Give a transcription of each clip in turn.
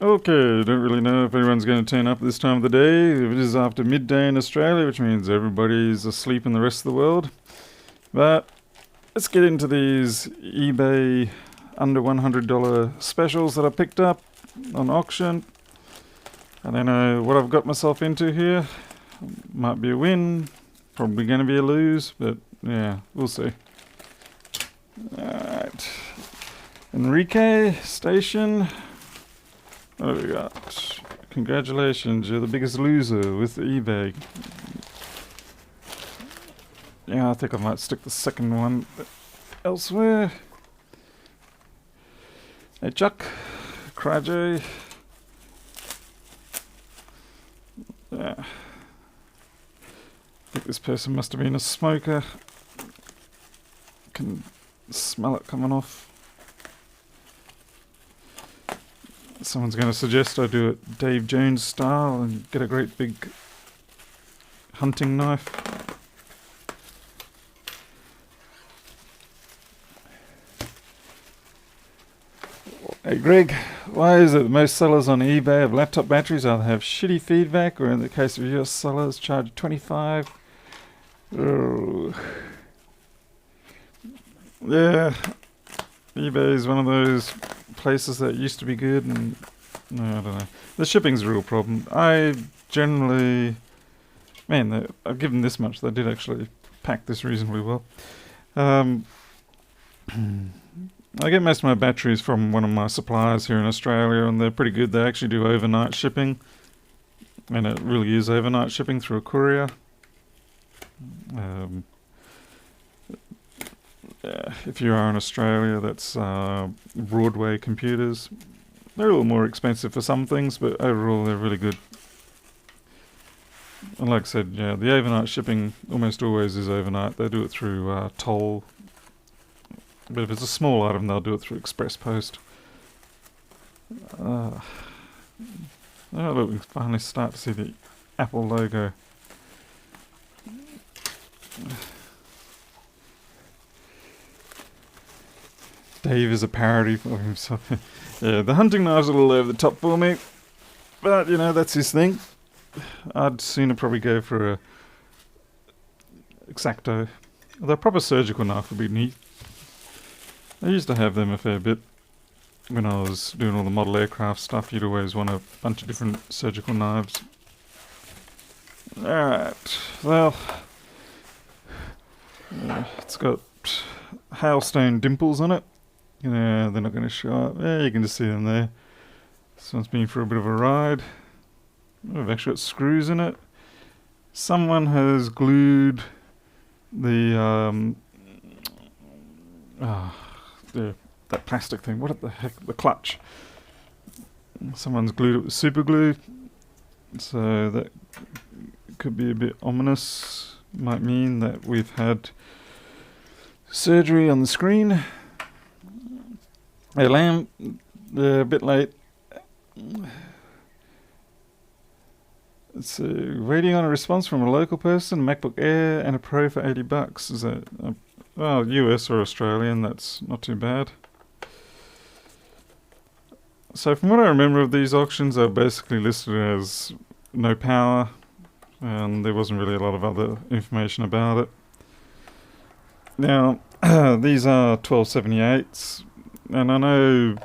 Okay, don't really know if anyone's going to turn up this time of the day. It is after midday in Australia, which means everybody's asleep in the rest of the world. But let's get into these eBay under $100 specials that I picked up on auction. I don't know what I've got myself into here. Might be a win, probably going to be a lose, but yeah, we'll see. Alright. Enrique Station. What have we got? Congratulations, you're the biggest loser with eBay. Yeah, I think I might stick the second one elsewhere. Hey Chuck, Cryj. Yeah. I think this person must have been a smoker. Can smell it coming off. Someone's going to suggest I do it Dave Jones style and get a great big hunting knife. Hey Greg, why is it most sellers on eBay of laptop batteries either have shitty feedback or in the case of US sellers charge 25? Oh. Yeah, eBay is one of those places that used to be good and no, I don't know. The shipping's a real problem. I generally, I'll give them this much. They did actually pack this reasonably well. I get most of my batteries from one of my suppliers here in Australia, and they're pretty good. They actually do overnight shipping, and it really is overnight shipping through a courier. If you are in Australia, that's Broadway Computers. They're a little more expensive for some things, but overall they're really good. And like I said, yeah, the overnight shipping almost always is overnight. They do it through toll. But if it's a small item, they'll do it through express post. Oh, look, we finally start to see the Apple logo. Dave is a parody for himself. Yeah, the hunting knife's a little over the top for me. But, you know, that's his thing. I'd sooner probably go for a X-Acto. Although a proper surgical knife would be neat. I used to have them a fair bit. When I was doing all the model aircraft stuff, you'd always want a bunch of different surgical knives. Alright, well, it's got hailstone dimples on it. Yeah, they're not going to show up. Yeah, you can just see them there. This one's been for a bit of a ride. We've actually got screws in it. Someone has glued the that plastic thing. What the heck? The clutch. Someone's glued it with super glue. So that could be a bit ominous. Might mean that we've had surgery on the screen. Hey Lamb, a bit late. It's waiting on a response from a local person, MacBook Air and a Pro for $80. Is that well, US or Australian? That's not too bad. So from what I remember of these auctions, they're basically listed as no power, and there wasn't really a lot of other information about it. Now, these are 1278s, and I know,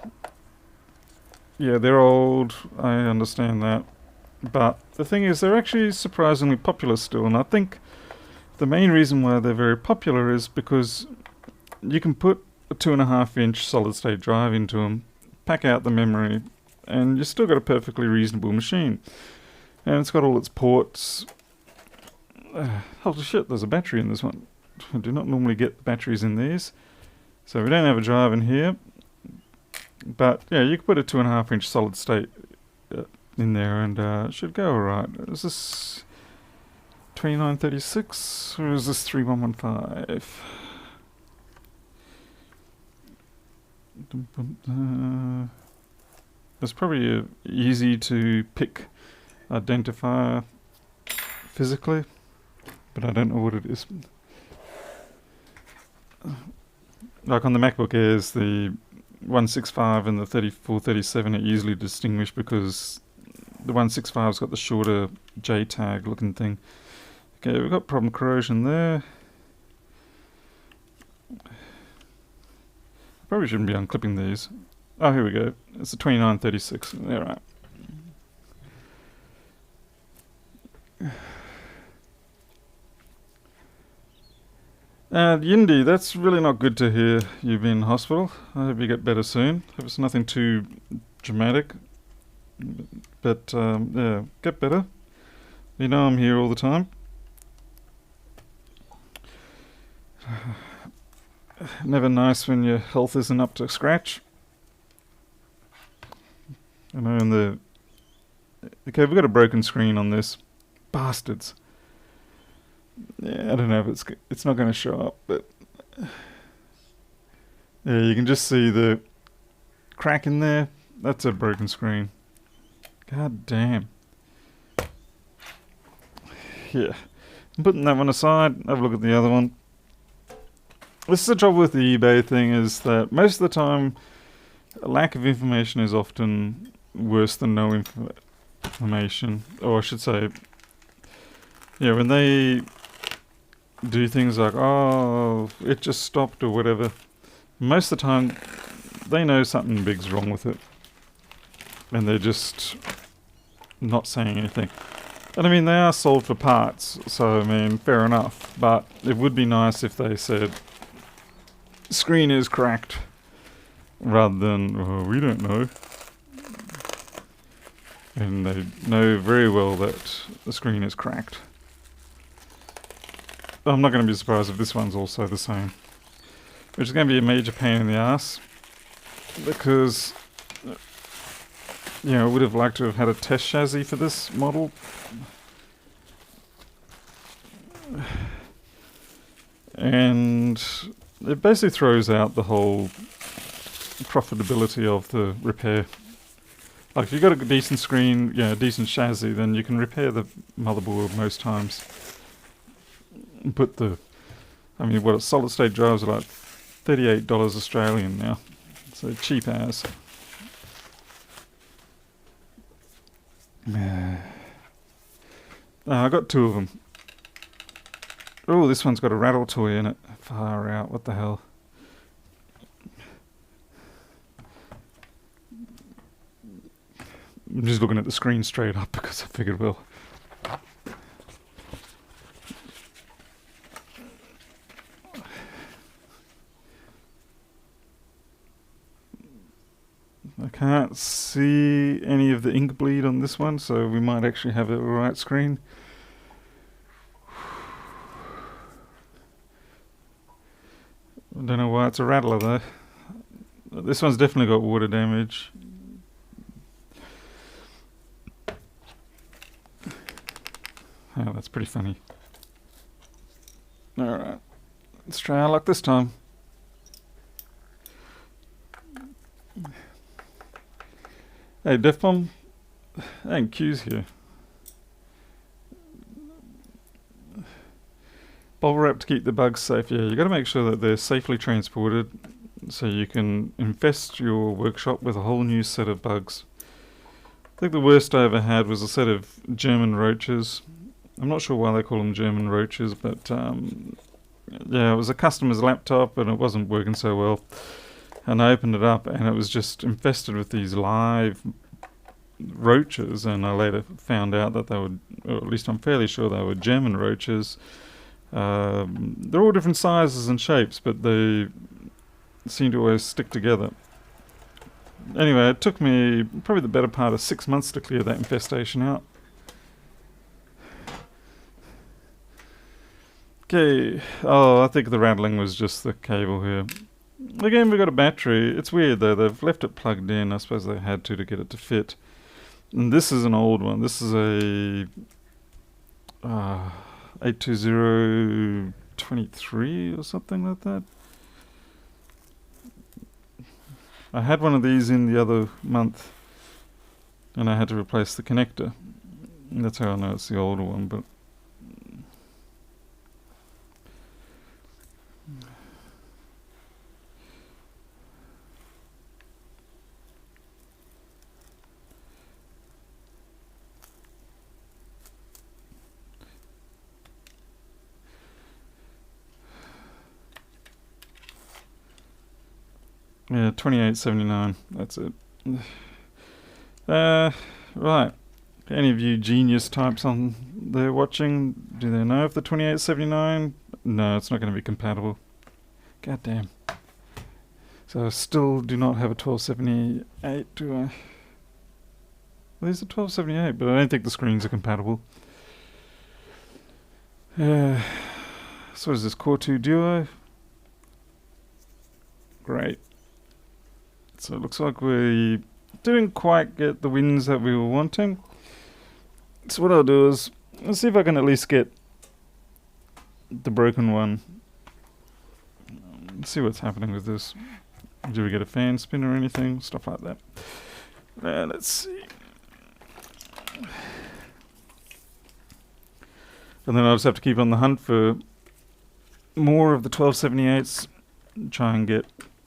yeah, they're old, I understand that, but the thing is, they're actually surprisingly popular still, and I think the main reason why they're very popular is because you can put a 2.5-inch solid-state drive into them, pack out the memory, and you've still got a perfectly reasonable machine. And it's got all its ports. Holy shit, there's a battery in this one. I do not normally get batteries in these. So we don't have a drive in here. But yeah, you can put a 2.5-inch solid-state in there and it should go alright. Is this 2936 or is this 3115? It's probably easy to pick identifier physically, but I don't know what it is. Like on the MacBook Airs, the 165 and the 3437 are easily distinguished because the 165's got the shorter J-tag looking thing. Okay, we've got problem corrosion there. Probably shouldn't be unclipping these. Oh, here we go. It's a 2936. Alright. And Yindi, that's really not good to hear you've been in hospital. I hope you get better soon. Hope it's nothing too dramatic. But, yeah, get better. You know I'm here all the time. Never nice when your health isn't up to scratch. I know in the... Okay, we've got a broken screen on this. Bastards. Yeah, I don't know if it's not going to show up, but... Yeah, you can just see the crack in there. That's a broken screen. God damn. Yeah. I'm putting that one aside. Have a look at the other one. This is the trouble with the eBay thing, is that most of the time, a lack of information is often worse than no information. Or I should say, yeah, when they do things like, oh, it just stopped or whatever, most of the time, they know something big's wrong with it. And they're just not saying anything. And I mean, they are sold for parts, so I mean, fair enough. But it would be nice if they said, screen is cracked, rather than, oh, we don't know. And they know very well that the screen is cracked. I'm not going to be surprised if this one's also the same. Which is going to be a major pain in the ass. Because, you know, I would have liked to have had a test chassis for this model. And it basically throws out the whole profitability of the repair. Like, if you've got a decent screen, you know, a decent chassis, then you can repair the motherboard most times. Put the, I mean, what, solid state drives are like $38 Australian now. So cheap as. I got two of them. Oh, this one's got a rattle toy in it. Far out, what the hell. I'm just looking at the screen straight up because I figured, well... I can't see any of the ink bleed on this one, so we might actually have a right screen. I don't know why it's a rattler though. This one's definitely got water damage. Oh, that's pretty funny. Alright, let's try our luck this time. Hey, Defbomb, ain't Q's here. Bubble wrap to keep the bugs safe. Yeah, you got to make sure that they're safely transported so you can infest your workshop with a whole new set of bugs. I think the worst I ever had was a set of German roaches. I'm not sure why they call them German roaches, but yeah, it was a customer's laptop and it wasn't working so well. And I opened it up and it was just infested with these live roaches, and I later found out that they were, or at least I'm fairly sure they were German roaches. They're all different sizes and shapes, but they seem to always stick together. Anyway, it took me probably the better part of 6 months to clear that infestation out. Okay, oh, I think the rattling was just the cable here. Again, we've got a battery. It's weird though, they've left it plugged in. I suppose they had to get it to fit. And this is an old one. This is a 82023 or something like that. I had one of these in the other month and I had to replace the connector. And that's how I know it's the older one, but Yeah, 2879. That's it. Right. Any of you genius types on there watching, do they know if the 2879? No, it's not going to be compatible. God damn. So I still do not have a 1278, do I? Well, there's a 1278, but I don't think the screens are compatible. So what is this, Core 2 Duo? Great. So it looks like we didn't quite get the wins that we were wanting. So what I'll do is, let's see if I can at least get the broken one. Let's see what's happening with this. Do we get a fan spin or anything? Stuff like that. Let's see. And then I'll just have to keep on the hunt for more of the 1278s. Try and get...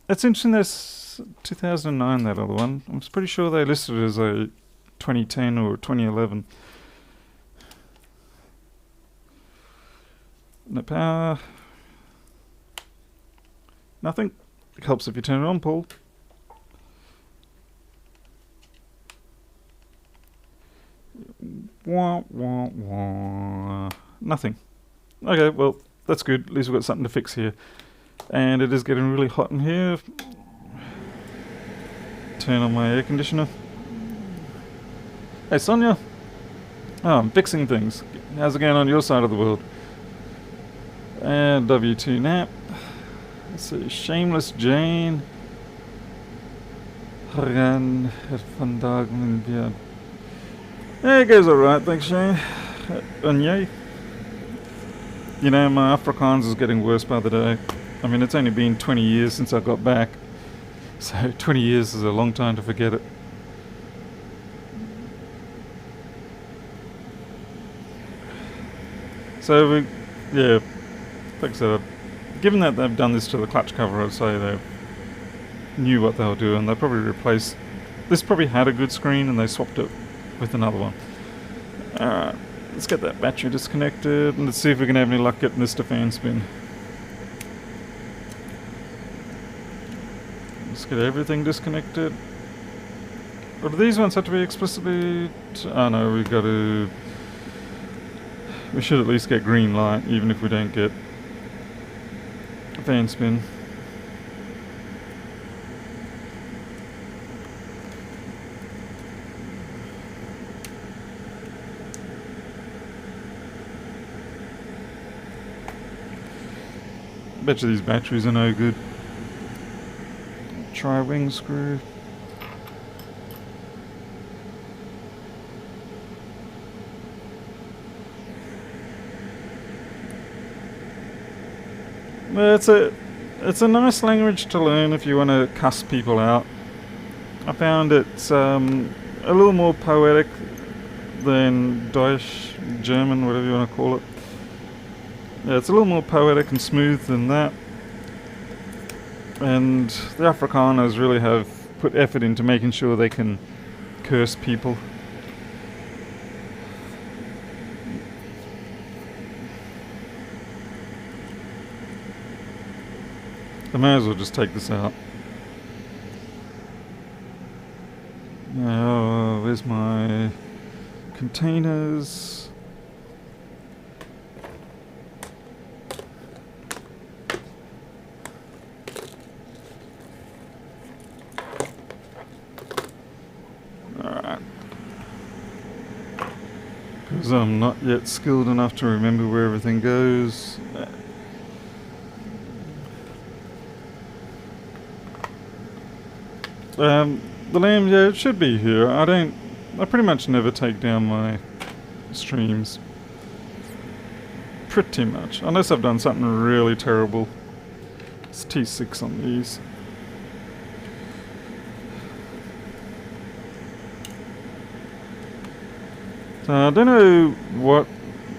It's interesting there's 2009, that other one. I'm pretty sure they listed it as a 2010 or 2011. No power. Nothing. It helps if you turn it on, Paul. Wah, wah, wah. Nothing. Okay, well, that's good. At least we've got something to fix here. And it is getting really hot in here. Turn on my air conditioner. Hey, Sonia. Oh, I'm fixing things. How's it going on your side of the world? And W2 nap. Let's see. Shameless Jane. Ran het vandaag mijn beard. Yeah, it goes alright, thanks Shane. And yay. You know, my Afrikaans is getting worse by the day. I mean, it's only been 20 years since I got back. So 20 years is a long time to forget it. So, yeah, like I said, given that they've done this to the clutch cover, I'd say they knew what they were doing. They probably replaced... This probably had a good screen and they swapped it with another one. Alright, let's get that battery disconnected and let's see if we can have any luck getting this to fan spin. Let's get everything disconnected. Or do these ones have to be explicitly... Oh no, we've got to... We should at least get green light, even if we don't get a fan spin. Bet you these batteries are no good. Try wing screw. It's a nice language to learn if you want to cuss people out. I found it's a little more poetic than Deutsch, German, whatever you want to call it. Yeah, it's a little more poetic and smooth than that. And the Afrikaners really have put effort into making sure they can curse people. I may as well just take this out. Now, where's my containers? Alright. Because I'm not yet skilled enough to remember where everything goes. The lamb, yeah, it should be here. I pretty much never take down my streams. Pretty much. Unless I've done something really terrible. It's T6 on these. So I don't know what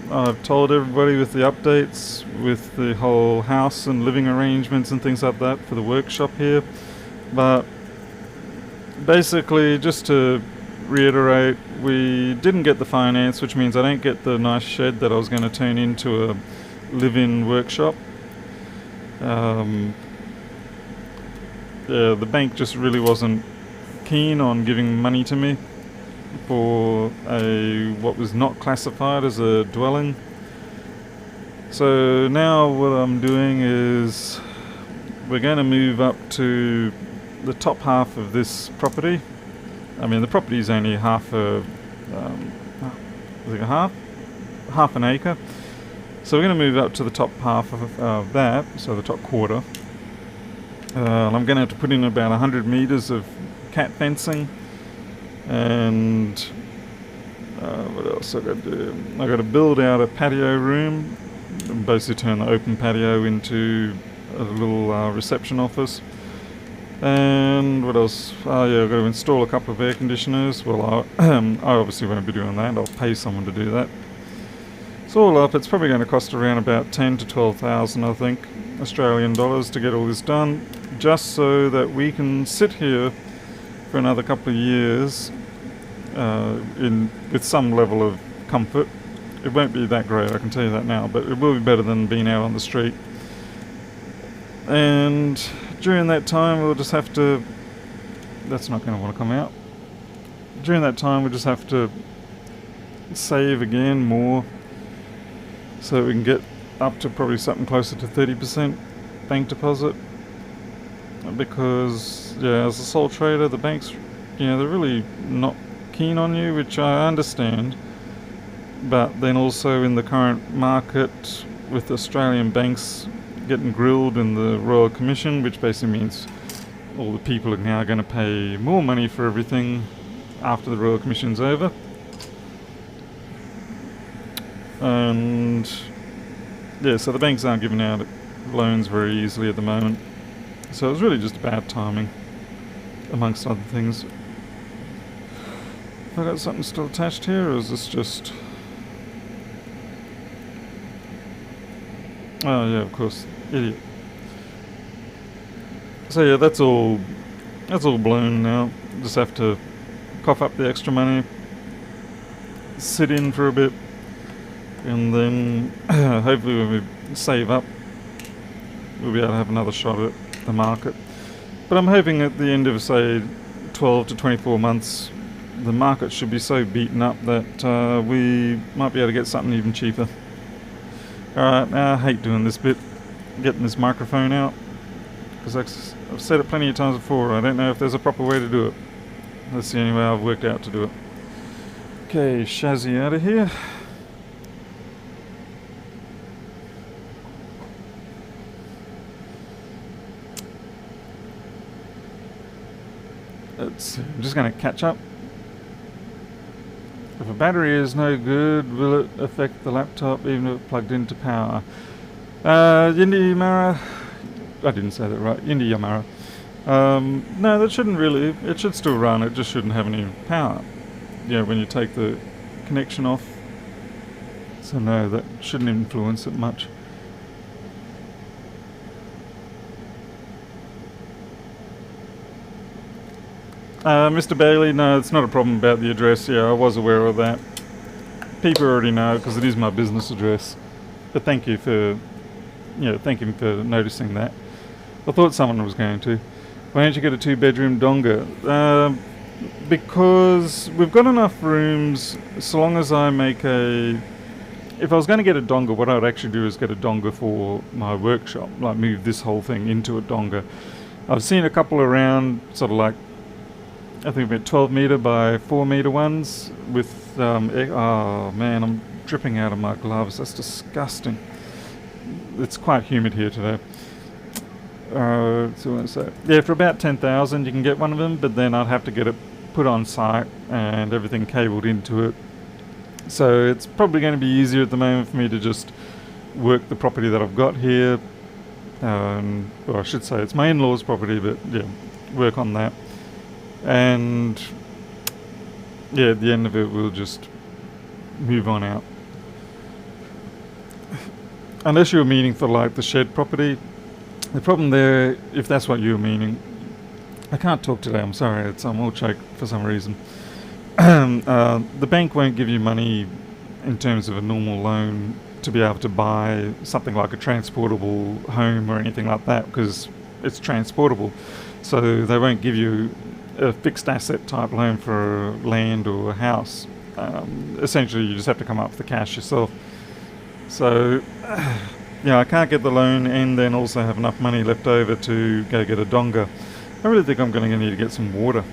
I've told everybody with the updates, with the whole house and living arrangements and things like that for the workshop here, but basically, just to reiterate, we didn't get the finance, which means I don't get the nice shed that I was going to turn into a live-in workshop. the bank just really wasn't keen on giving money to me for a what was not classified as a dwelling. So now what I'm doing is we're going to move up to the top half of this property. I mean, the property is only half an acre. So we're going to move up to the top half of that, so the top quarter. I'm going to have to put in about 100 meters of cat fencing, and what else I got to do? I got to build out a patio room, and basically turn the open patio into a little reception office. And what else? Oh yeah, I've got to install a couple of air conditioners. Well, I obviously won't be doing that. I'll pay someone to do that. So all up, it's probably going to cost around about 10 to 12,000, I think, Australian dollars to get all this done, just so that we can sit here for another couple of years with some level of comfort. It won't be that great, I can tell you that now, but it will be better than being out on the street. And during that time, we'll just have to... That's not going to want to come out. During that time, we'll just have to save again more, so we can get up to probably something closer to 30% bank deposit. Because, yeah, as a sole trader, the banks, they're really not keen on you, which I understand. But then also in the current market, with Australian banks getting grilled in the Royal Commission, which basically means all the people are now going to pay more money for everything after the Royal Commission's over. And yeah, so the banks aren't giving out loans very easily at the moment. So it was really just bad timing, amongst other things. Have I got something still attached here, or is this just... Oh yeah, of course, idiot. So yeah, that's all blown now. Just have to cough up the extra money, sit in for a bit, and then hopefully when we save up, we'll be able to have another shot at the market. But I'm hoping at the end of, say, 12 to 24 months, the market should be so beaten up that we might be able to get something even cheaper. Alright, now I hate doing this bit, getting this microphone out, because I've said it plenty of times before. I don't know if there's a proper way to do it. That's the only way I've worked out to do it. Okay, Shazzy out of here. I'm just going to catch up. If a battery is no good, will it affect the laptop even if plugged into power? Yindi Yamara. I didn't say that right. Yindi Yamara. No, that shouldn't really. It should still run. It just shouldn't have any power. When you take the connection off. So no, that shouldn't influence it much. Mr. Bailey, no, it's not a problem about the address. Yeah, I was aware of that. People already know because it is my business address. But thank you for, thank you for noticing that. I thought someone was going to. Why don't you get a 2-bedroom donga? Because we've got enough rooms. So long as I make a... If I was going to get a donga, what I'd actually do is get a donga for my workshop. Like move this whole thing into a donga. I've seen a couple around, sort of like, I think about 12 metre by 4 metre ones with, oh man, I'm dripping out of my gloves. That's disgusting. It's quite humid here today. Yeah, for about 10,000 you can get one of them, but then I'd have to get it put on site and everything cabled into it. So it's probably going to be easier at the moment for me to just work the property that I've got here. Or I should say it's my in-laws' property, but yeah, work on that. And yeah, at the end of it we'll just move on out. Unless you're meaning for like the shed property. The problem there, if that's what you're meaning, I can't talk today, I'm sorry, I'm all choked for some reason. The bank won't give you money in terms of a normal loan to be able to buy something like a transportable home or anything like that, because it's transportable. So they won't give you a fixed asset type loan for land or a house. Essentially, you just have to come up with the cash yourself. So, yeah, I can't get the loan and then also have enough money left over to go get a donga. I really think I'm going to need to get some water.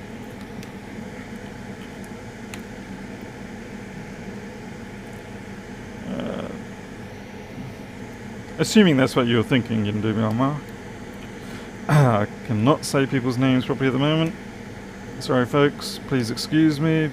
Assuming that's what you're thinking, Yindu. I cannot say people's names properly at the moment. Sorry folks, please excuse me.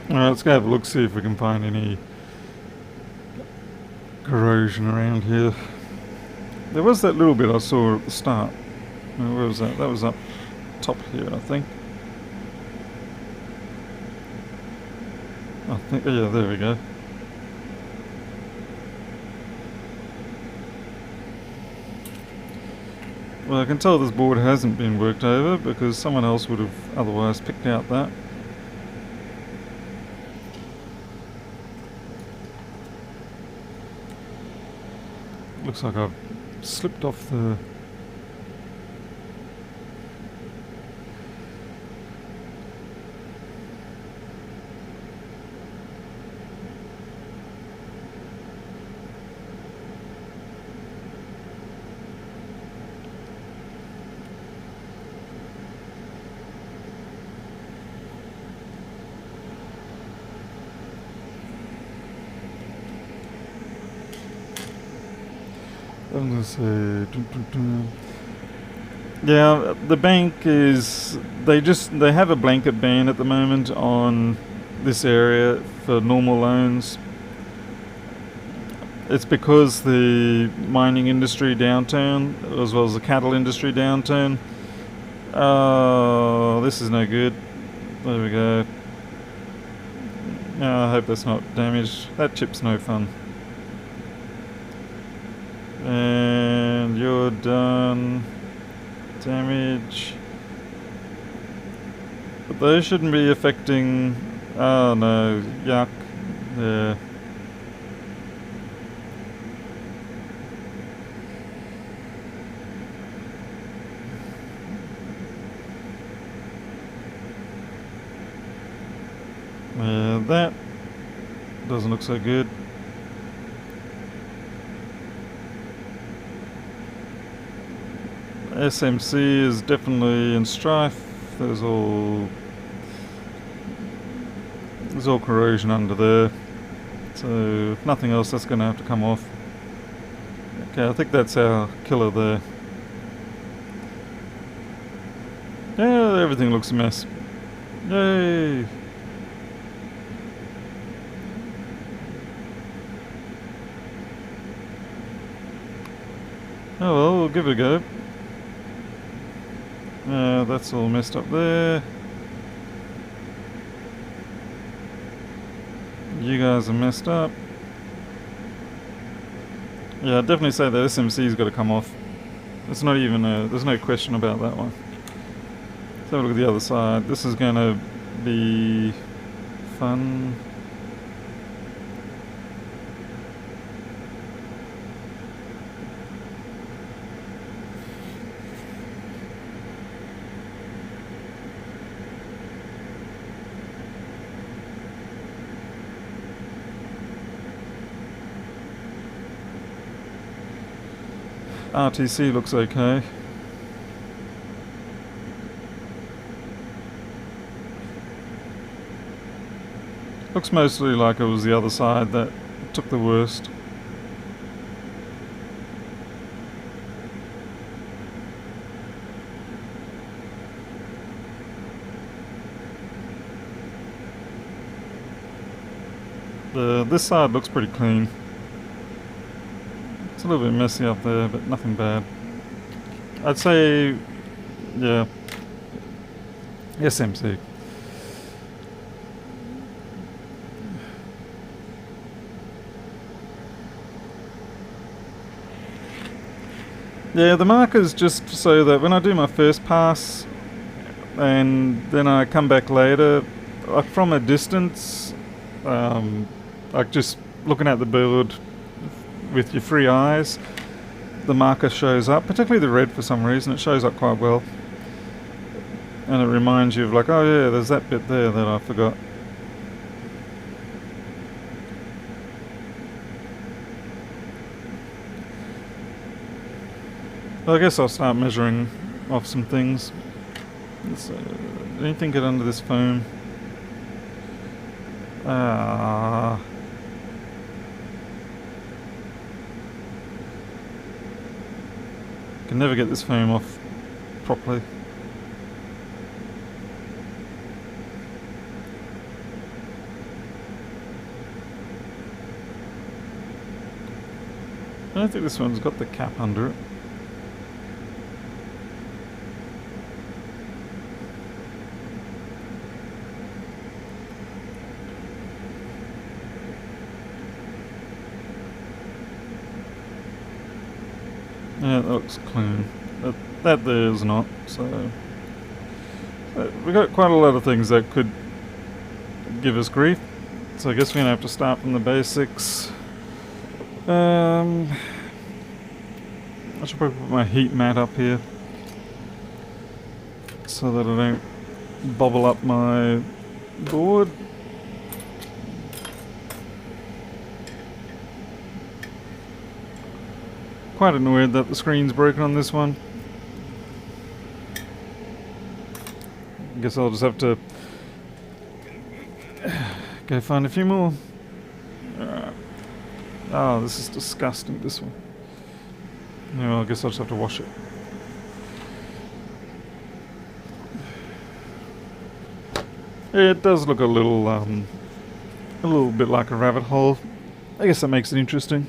Alright, let's go have a look, see if we can find any corrosion around here. There was that little bit I saw at the start. Where was that? That was up top here, I think. Yeah, there we go. Well, I can tell this board hasn't been worked over because someone else would have otherwise picked out that. Looks like I've slipped off the... I'm gonna say... Yeah, the bank is... They have a blanket ban at the moment on this area for normal loans. It's because the mining industry downturn, as well as the cattle industry downturn. Oh, this is no good. There we go. Oh, I hope that's not damaged. That chip's no fun. And you're done. Damage. But those shouldn't be affecting... Oh no, yuck. Yeah. Yeah, that doesn't look so good. SMC is definitely in strife. There's all corrosion under there. So if nothing else, that's going to have to come off. Okay, I think that's our killer there. Yeah, everything looks a mess. Yay! Oh well, we'll give it a go. That's all messed up there. You guys are messed up. Yeah, I'd definitely say that SMC's got to come off. It's not even there's no question about that one. Let's have a look at the other side. This is going to be fun. RTC looks okay. Looks mostly like it was the other side that took the worst. This side looks pretty clean. It's a little bit messy up there, but nothing bad. I'd say, yeah, SMC. Yeah, the marker's just so that when I do my first pass and then I come back later, like from a distance, like just looking at the bird with your free eyes, the marker shows up, particularly the red for some reason. It shows up quite well. And it reminds you of like, oh yeah, there's that bit there that I forgot. Well, I guess I'll start measuring off some things. Anything get under this foam? Can never get this foam off properly. I don't think this one's got the cap under it. Yeah, that looks clean. That there's not, so... we got quite a lot of things that could give us grief. So I guess we're going to have to start from the basics. I should probably put my heat mat up here so that I don't bubble up my board. Quite annoyed that the screen's broken on this one. I guess I'll just have to go find a few more. Oh, this is disgusting, this one. Yeah, well, I guess I'll just have to wash it. It does look a little bit like a rabbit hole. I guess that makes it interesting.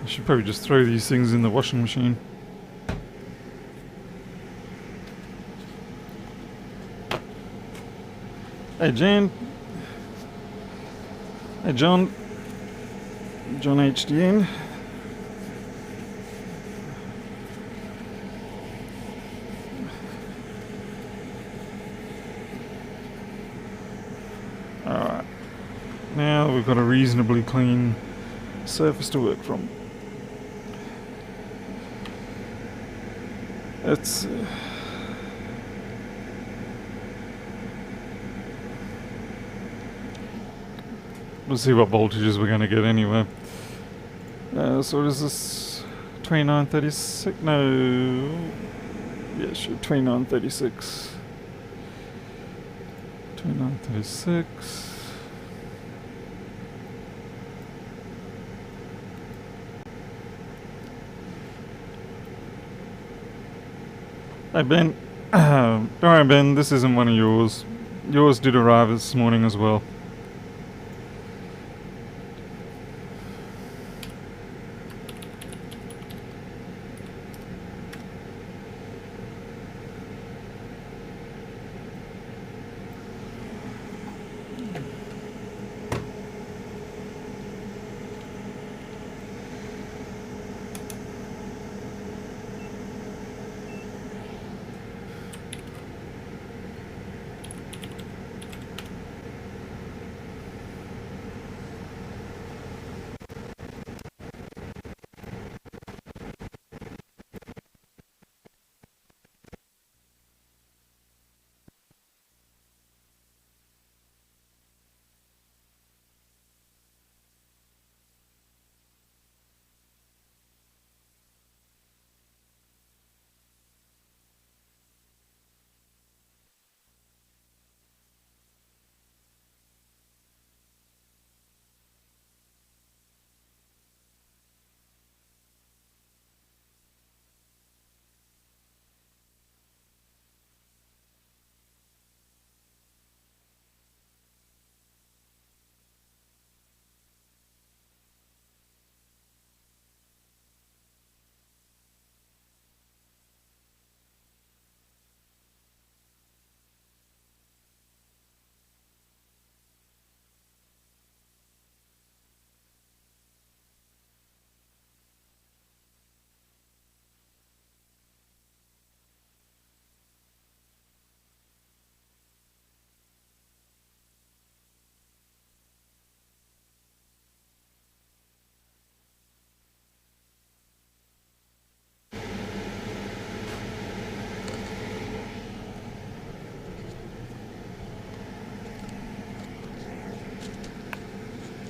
I should probably just throw these things in the washing machine. Hey Jan. Hey John. John HDN. Alright. Now we've got a reasonably clean surface to work from. It's we'll see what voltages we're going to get anyway. So what is this? 2936? No. Yeah, sure. 2936. 2936. Hey Ben, don't worry Ben, this isn't one of yours. Yours did arrive this morning as well.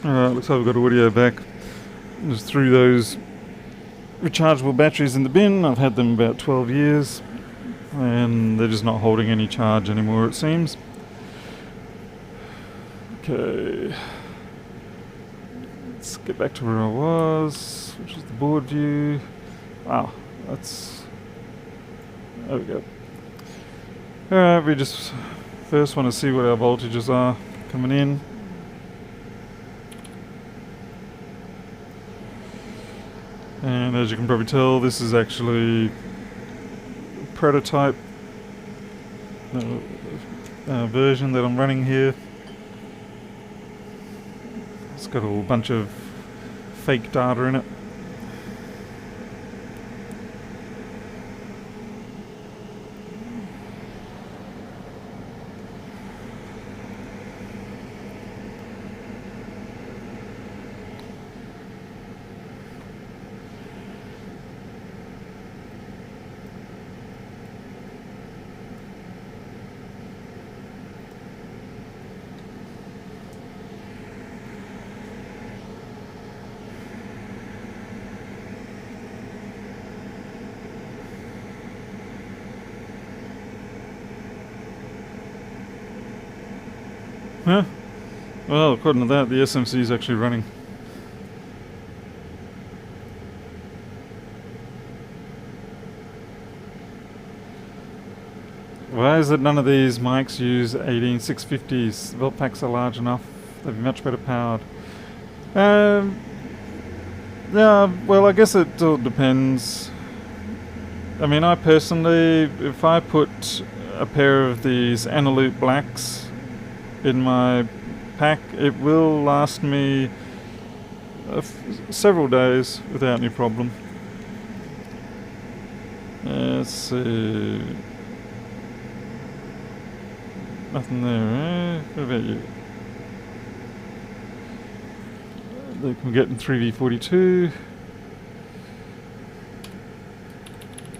Alright, looks like we've got audio back. Just threw those rechargeable batteries in the bin. I've had them about 12 years and they're just not holding any charge anymore, it seems. Okay, let's get back to where I was, which is the board view. Wow, that's... there we go. Alright, we just first want to see what our voltages are coming in. And as you can probably tell, this is actually a prototype version that I'm running here. It's got a whole bunch of fake data in it. Huh? Well, according to that, the SMC is actually running. Why is it none of these mics use 18650s? The packs are large enough. They'd be much better powered. Yeah, well, I guess it all depends. I mean, I personally, if I put a pair of these Analoop Blacks in my pack, it will last me several days without any problem. Let's see. Nothing there, eh? What about you? They can get in 3v42.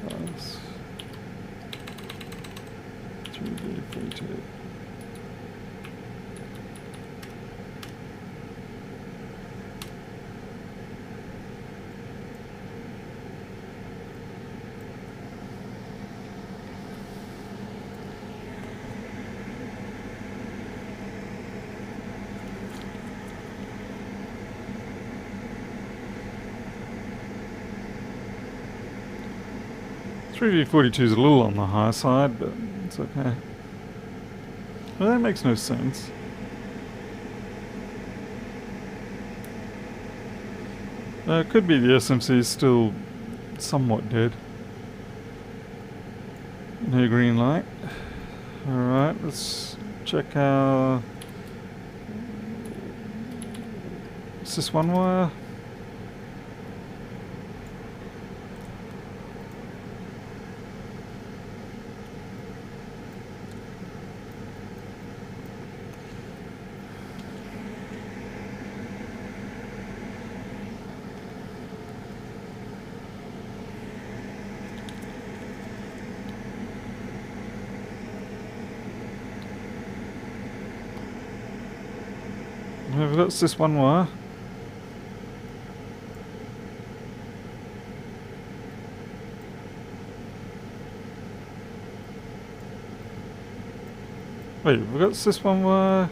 Nice. 3v42. Three v42 is a little on the high side, but it's okay. Well, that makes no sense. It could be the SMC is still somewhat dead. No green light. Alright, let's check our sys1 wire. We've got sys1 wire. Wait, we've got sys1 wire.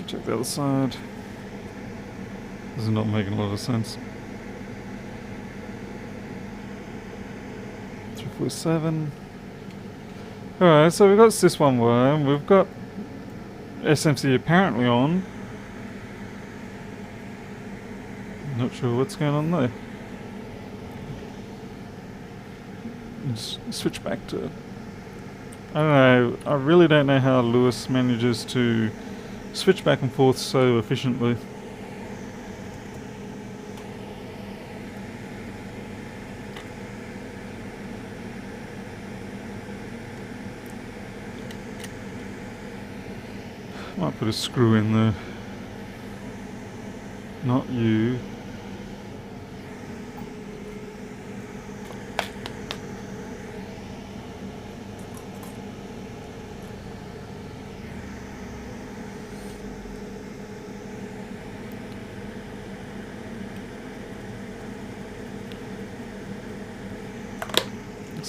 Check the other side. This is not making a lot of sense. 347. Alright, so we've got sys1 wire, and we've got SMC apparently on. Not sure what's going on there. Let's switch back to... I don't know, I really don't know how Lewis manages to switch back and forth so efficiently. Might put a screw in there. Not you.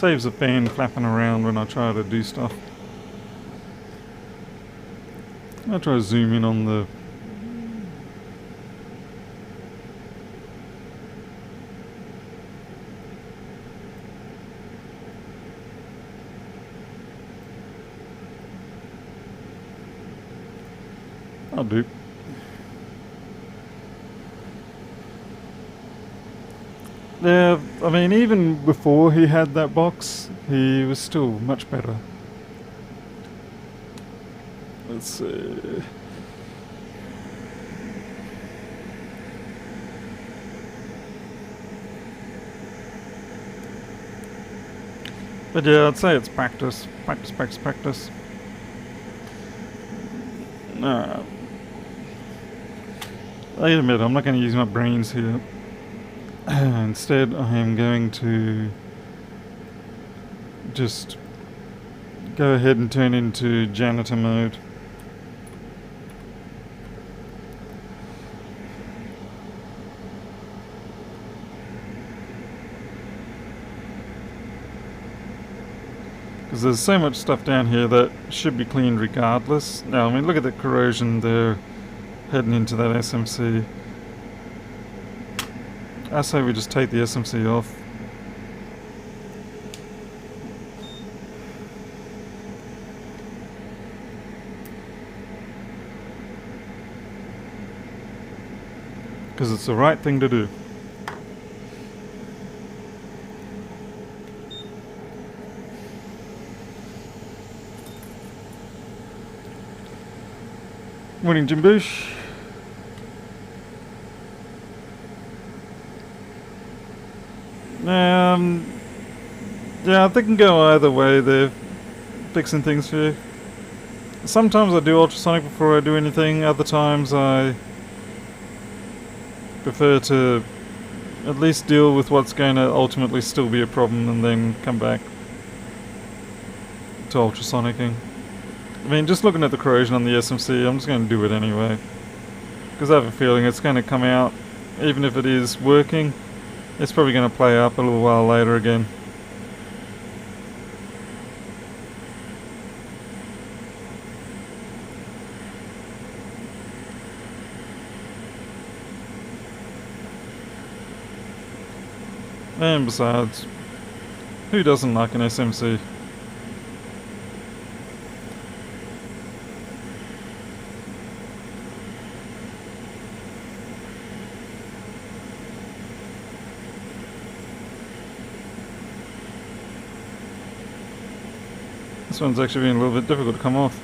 Saves the fan flapping around when I try to do stuff. I'll try to zoom in on the... I'll do. Yeah, I mean, even before he had that box, he was still much better. Let's see. But yeah, I'd say it's practice. Practice, practice, practice. I admit, I'm not going to use my brains here. Instead, I am going to just go ahead and turn into janitor mode. Because there's so much stuff down here that should be cleaned regardless. Now, I mean, look at the corrosion there heading into that SMC. I say we just take the SMC off. Because it's the right thing to do. Morning, Jimbush. Yeah, they can go either way. They're fixing things for you. Sometimes I do ultrasonic before I do anything. Other times I prefer to at least deal with what's going to ultimately still be a problem and then come back to ultrasonicing. I mean, just looking at the corrosion on the SMC, I'm just going to do it anyway. Because I have a feeling it's going to come out, even if it is working, it's probably going to play up a little while later again. And besides, who doesn't like an SMC? This one's actually been a little bit difficult to come off.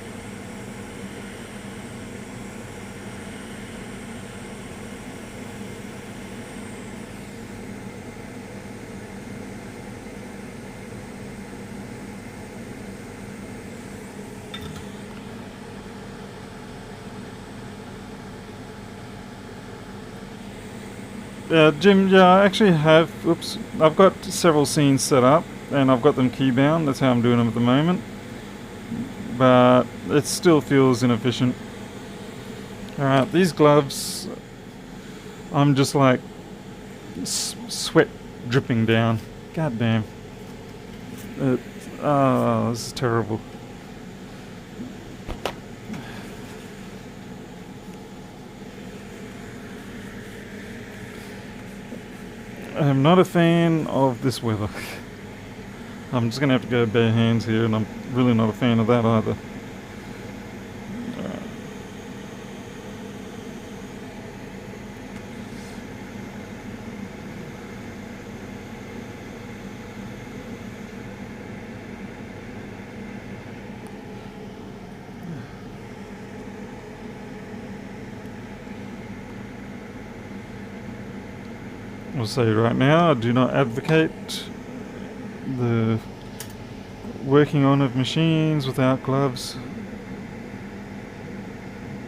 Jim, yeah, I actually have, I've got several scenes set up and I've got them keybound. That's how I'm doing them at the moment. But it still feels inefficient. Alright, these gloves, I'm just like sweat dripping down. God damn. Oh, this is terrible. I'm not a fan of this weather. I'm just going to have to go bare hands here, and I'm really not a fan of that either. I'll say right now, I do not advocate the working on of machines without gloves,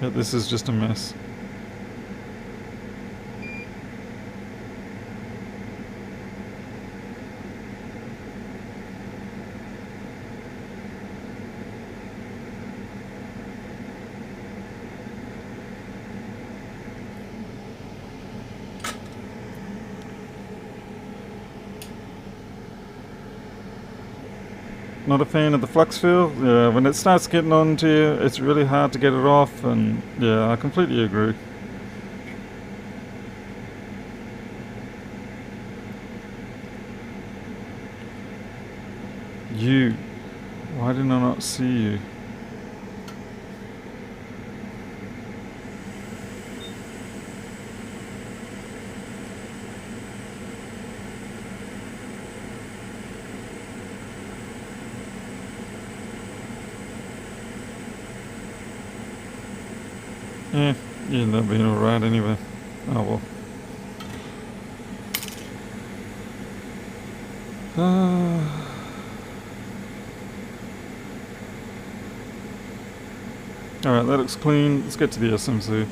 but this is just a mess. Not a fan of the flux fill. Yeah, when it starts getting on to you, it's really hard to get it off, and yeah, I completely agree. You. Why did I not see you? Yeah, you end up being alright anyway. Oh well. Alright, that looks clean. Let's get to the SMC.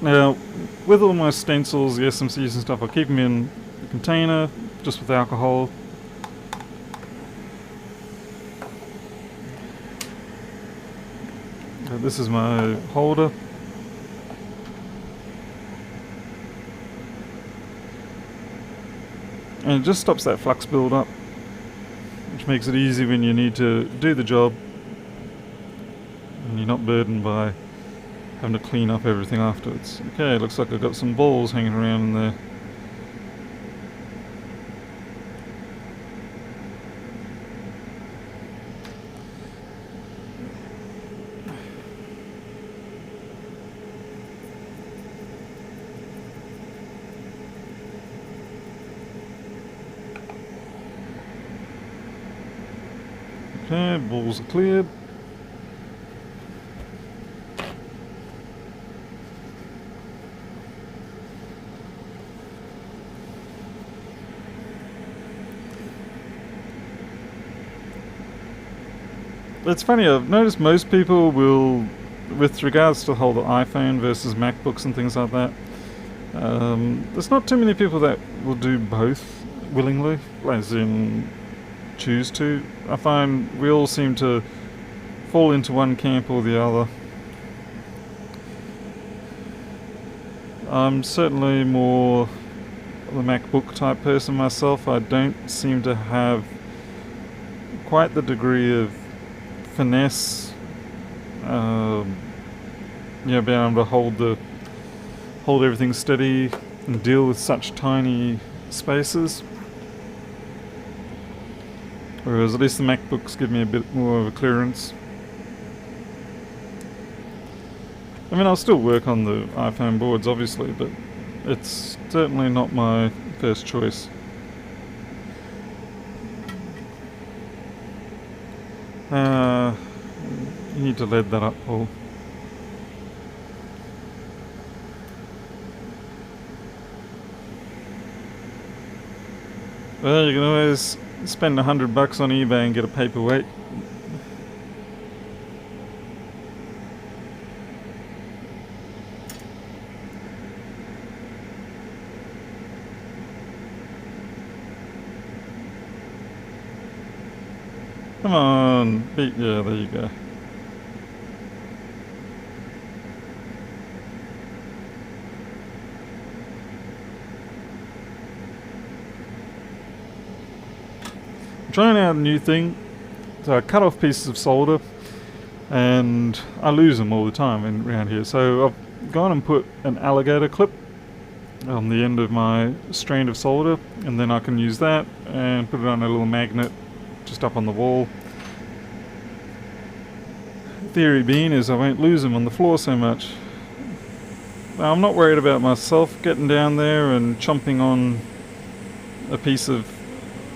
Now, with all my stencils, the SMCs and stuff, I keep them in the container, just with alcohol. This is my holder. And it just stops that flux build up, which makes it easy when you need to do the job and you're not burdened by having to clean up everything afterwards. Okay, looks like I've got some balls hanging around in there. Okay, balls are cleared. It's funny, I've noticed most people will, with regards to the whole iPhone versus MacBooks and things like that, there's not too many people that will do both willingly, as in choose to. I find we all seem to fall into one camp or the other. I'm certainly more the MacBook type person myself. I don't seem to have quite the degree of finesse, being able to hold everything steady and deal with such tiny spaces. Whereas at least the MacBooks give me a bit more of a clearance. I mean, I'll still work on the iPhone boards, obviously, but it's certainly not my first choice. You need to lead that up, Paul. Well, you can always spend $100 on eBay and get a paperweight. Come on, yeah, there you go. I'm trying out a new thing. So I cut off pieces of solder and I lose them all the time around here. So I've gone and put an alligator clip on the end of my strand of solder, and then I can use that and put it on a little magnet just up on the wall. Theory being is I won't lose them on the floor so much. Now, I'm not worried about myself getting down there and chomping on a piece of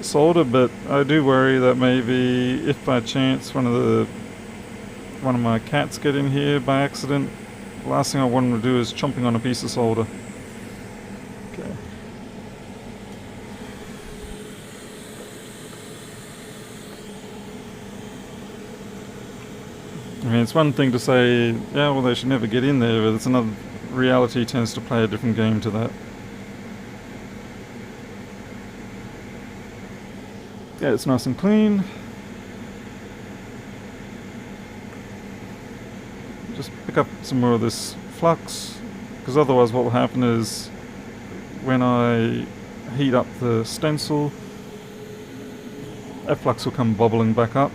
solder, but I do worry that maybe if by chance one of my cats get in here by accident, the last thing I want them to do is chomping on a piece of solder. Okay. I mean, it's one thing to say, yeah, well, they should never get in there, but it's another. Reality tends to play a different game to that. Yeah, it's nice and clean. pick up some more of this flux, because otherwise what will happen is when I heat up the stencil, that flux will come bubbling back up.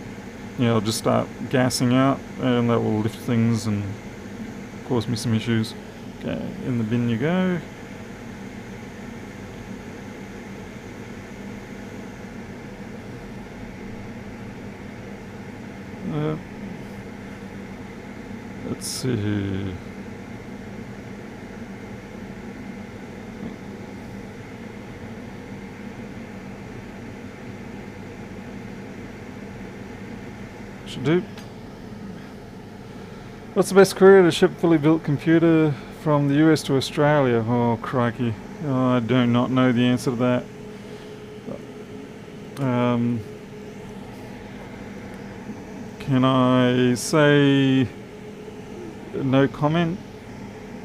It'll just start gassing out, and that will lift things and cause me some issues. Okay, in the bin you go. Let's see. Should do. What's the best courier to ship fully built computer from the US to Australia? Oh, crikey. Oh, I do not know the answer to that. Can I say no comment?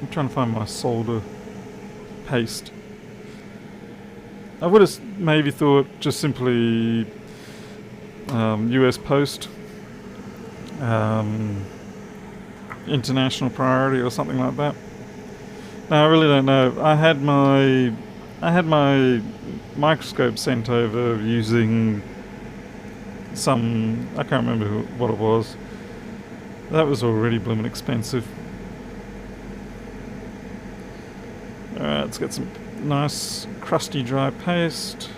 I'm trying to find my solder paste. I would have maybe thought just simply US Post, international priority or something like that. No, I really don't know. I had my microscope sent over using some, I can't remember what it was. That was already blooming expensive. Alright, let's get some nice crusty dry paste.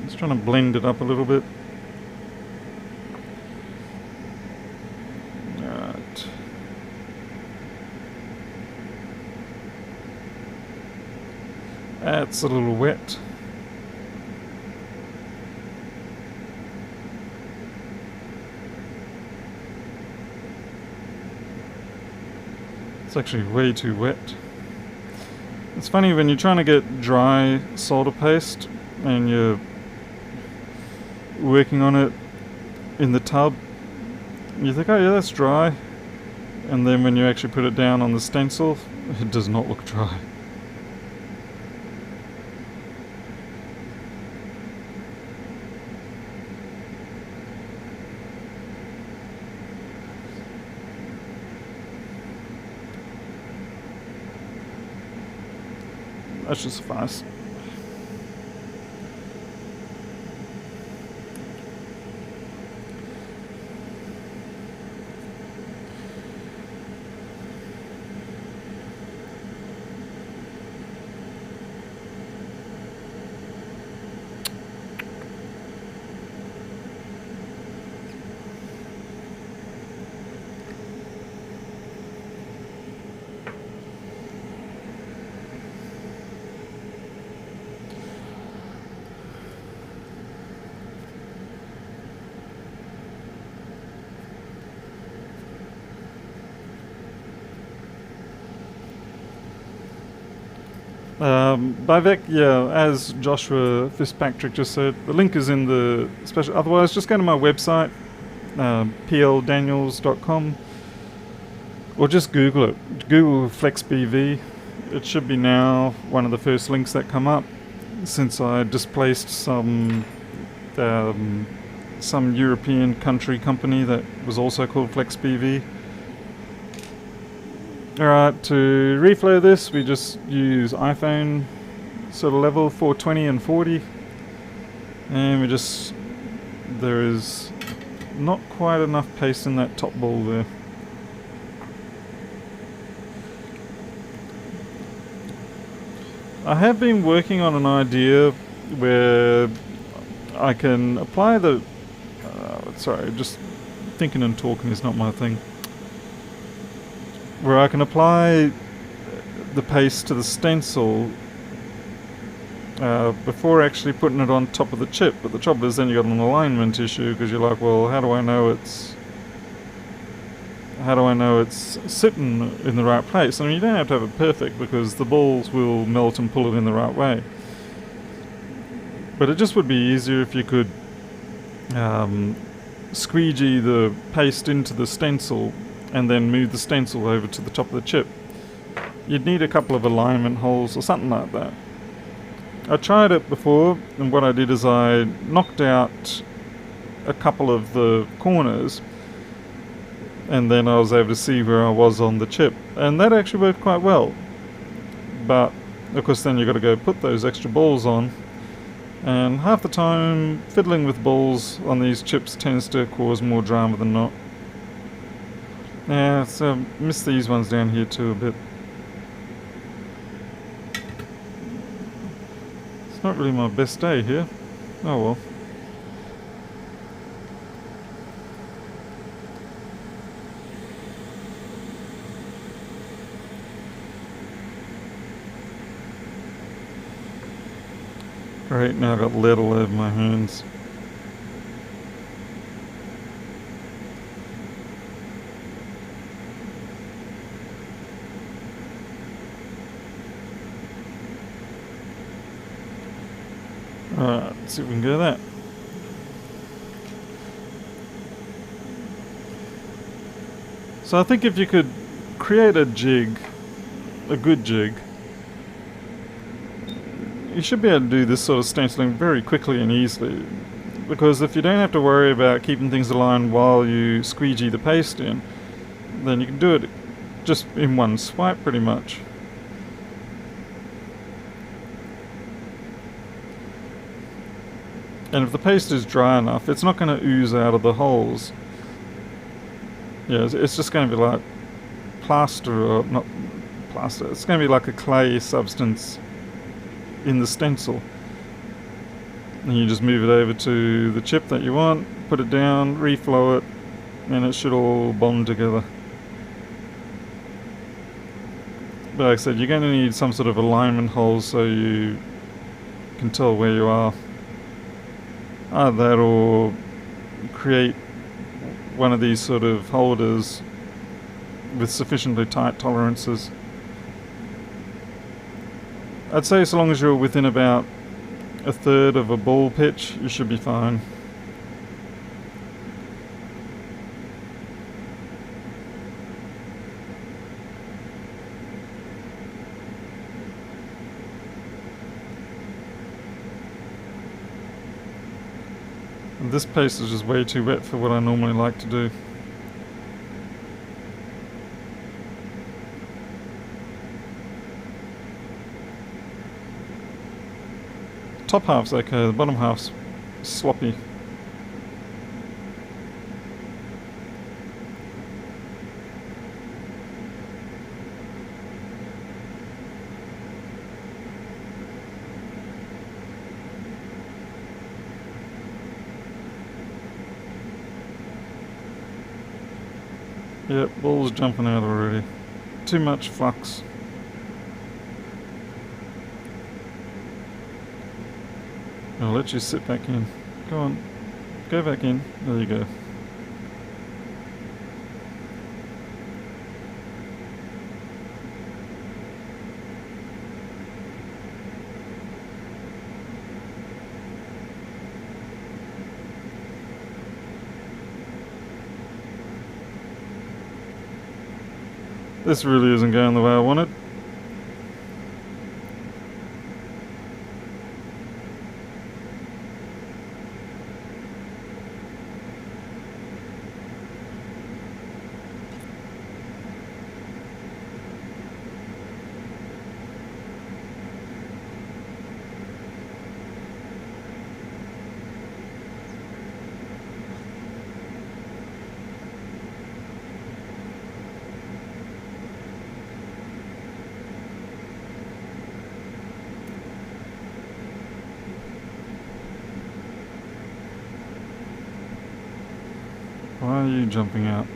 Just trying to blend it up a little bit. Alright. That's a little wet. It's actually way too wet. It's funny when you're trying to get dry solder paste and you're working on it in the tub, you think, oh yeah, that's dry, and then when you actually put it down on the stencil, it does not look dry. That should suffice. Vivek, yeah, as Joshua Fitzpatrick just said, the link is in the special. Otherwise, just go to my website, pldaniels.com, or just Google it. Google FlexBV. It should be now one of the first links that come up, since I displaced some European company that was also called FlexBV. Alright, to reflow this, we just use iPhone sort of level 420 and 40, and there is not quite enough paste in that top bowl there. I have been working on an idea where I can apply the sorry, just thinking and talking is not my thing. Where I can apply the paste to the stencil before actually putting it on top of the chip. But the trouble is then you got an alignment issue, because you're like, well, how do I know it's sitting in the right place? I mean, you don't have to have it perfect, because the balls will melt and pull it in the right way. But it just would be easier if you could squeegee the paste into the stencil and then move the stencil over to the top of the chip. You'd need a couple of alignment holes or something like that. I tried it before, and what I did is I knocked out a couple of the corners, and then I was able to see where I was on the chip, and that actually worked quite well. But of course then you've got to go put those extra balls on, and half the time fiddling with balls on these chips tends to cause more drama than not. Yeah, so miss these ones down here too a bit. It's not really my best day here. Oh well. Great, now I've got lead all over my hands. Alright, let's see if we can go that. So I think if you could create a jig, a good jig, you should be able to do this sort of stenciling very quickly and easily, because if you don't have to worry about keeping things aligned while you squeegee the paste in, then you can do it just in one swipe pretty much. And if the paste is dry enough, it's not going to ooze out of the holes. Yeah, it's just going to be like plaster, or not plaster, it's going to be like a clay substance in the stencil. And you just move it over to the chip that you want, put it down, reflow it, and it should all bond together. But like I said, you're going to need some sort of alignment holes so you can tell where you are. Either that or create one of these sort of holders with sufficiently tight tolerances. I'd say so long as you're within about a third of a ball pitch, you should be fine. And this paste is just way too wet for what I normally like to do. Top half's okay, the bottom half's sloppy. Yep, ball's jumping out already. Too much flux. I'll let you sit back in. Go on. Go back in. There you go. This really isn't going the way I wanted. Why are you jumping out?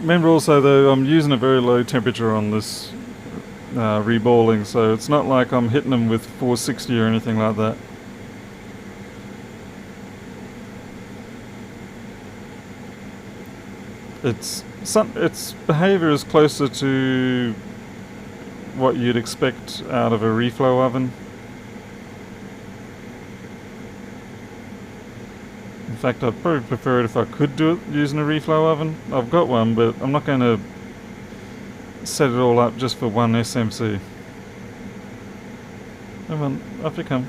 Remember also though, I'm using a very low temperature on this reballing, so it's not like I'm hitting them with 460 or anything like that. Its behaviour is closer to what you'd expect out of a reflow oven. In fact, I'd probably prefer it if I could do it using a reflow oven. I've got one, but I'm not going to set it all up just for one SMC. Come on, up you come.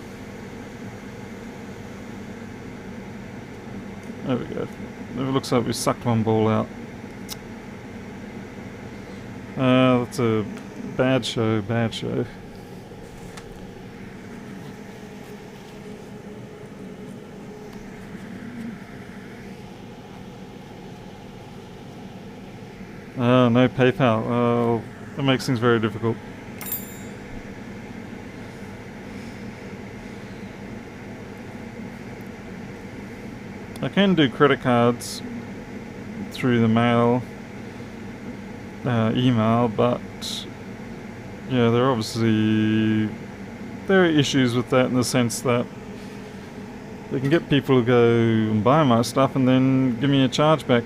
There we go. It looks like we sucked one ball out. That's a bad show, bad show. No PayPal. Oh, that makes things very difficult. I can do credit cards through the mail, email, but yeah, there are issues with that in the sense that they can get people to go and buy my stuff and then give me a chargeback.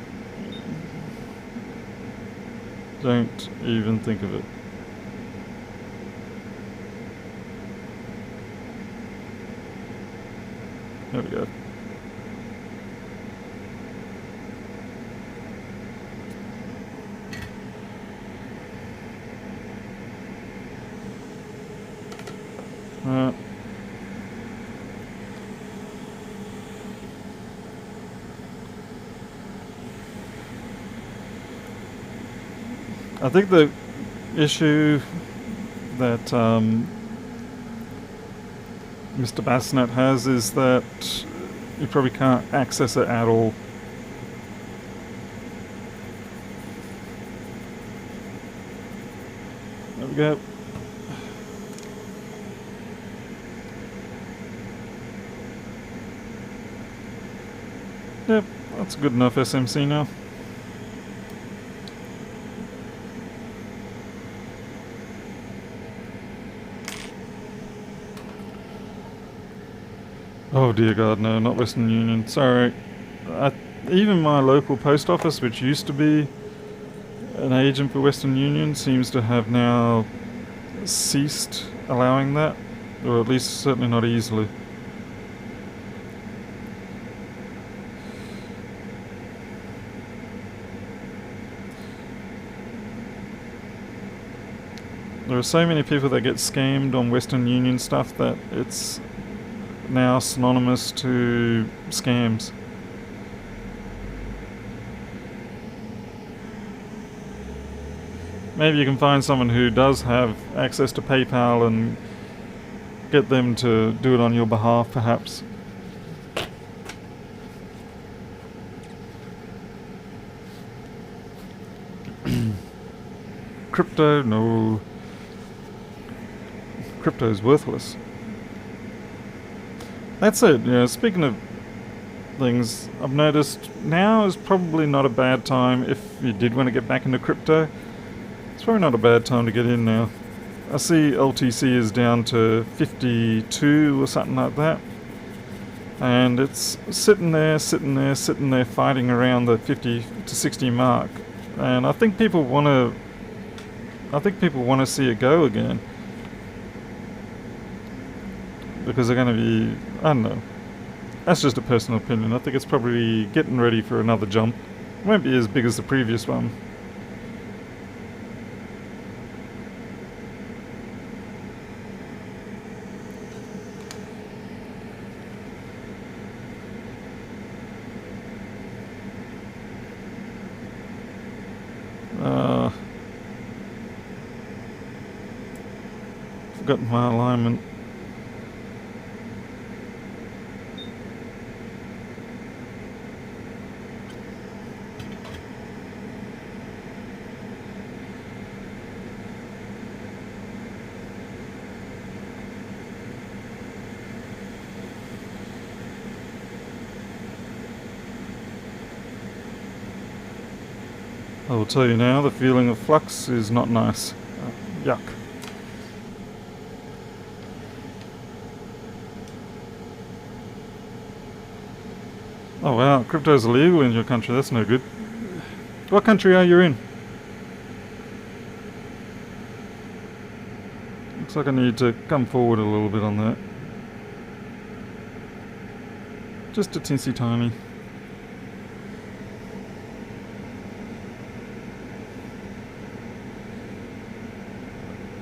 Don't even think of it. There we go. I think the issue that Mr. Bassnet has is that you probably can't access it at all. There we go. Yep, that's good enough SMC now. Oh dear God, no, not Western Union. Sorry. Even my local post office, which used to be an agent for Western Union, seems to have now ceased allowing that, or at least certainly not easily. There are so many people that get scammed on Western Union stuff that it's now synonymous to scams. Maybe you can find someone who does have access to PayPal and get them to do it on your behalf, perhaps. Crypto? No. Crypto is worthless. That's it. Yeah, speaking of things, I've noticed now is probably not a bad time if you did want to get back into crypto. It's probably not a bad time to get in now. I see LTC is down to 52 or something like that. And it's sitting there, fighting around the 50 to 60 mark. And I think people want to see it go again. Because they're going to be, I don't know. That's just a personal opinion. I think it's probably getting ready for another jump. It won't be as big as the previous one. Forgotten my alignment. I will tell you now, the feeling of flux is not nice. Yuck. Oh wow, crypto's illegal in your country, that's no good. What country are you in? Looks like I need to come forward a little bit on that. Just a teensy tiny.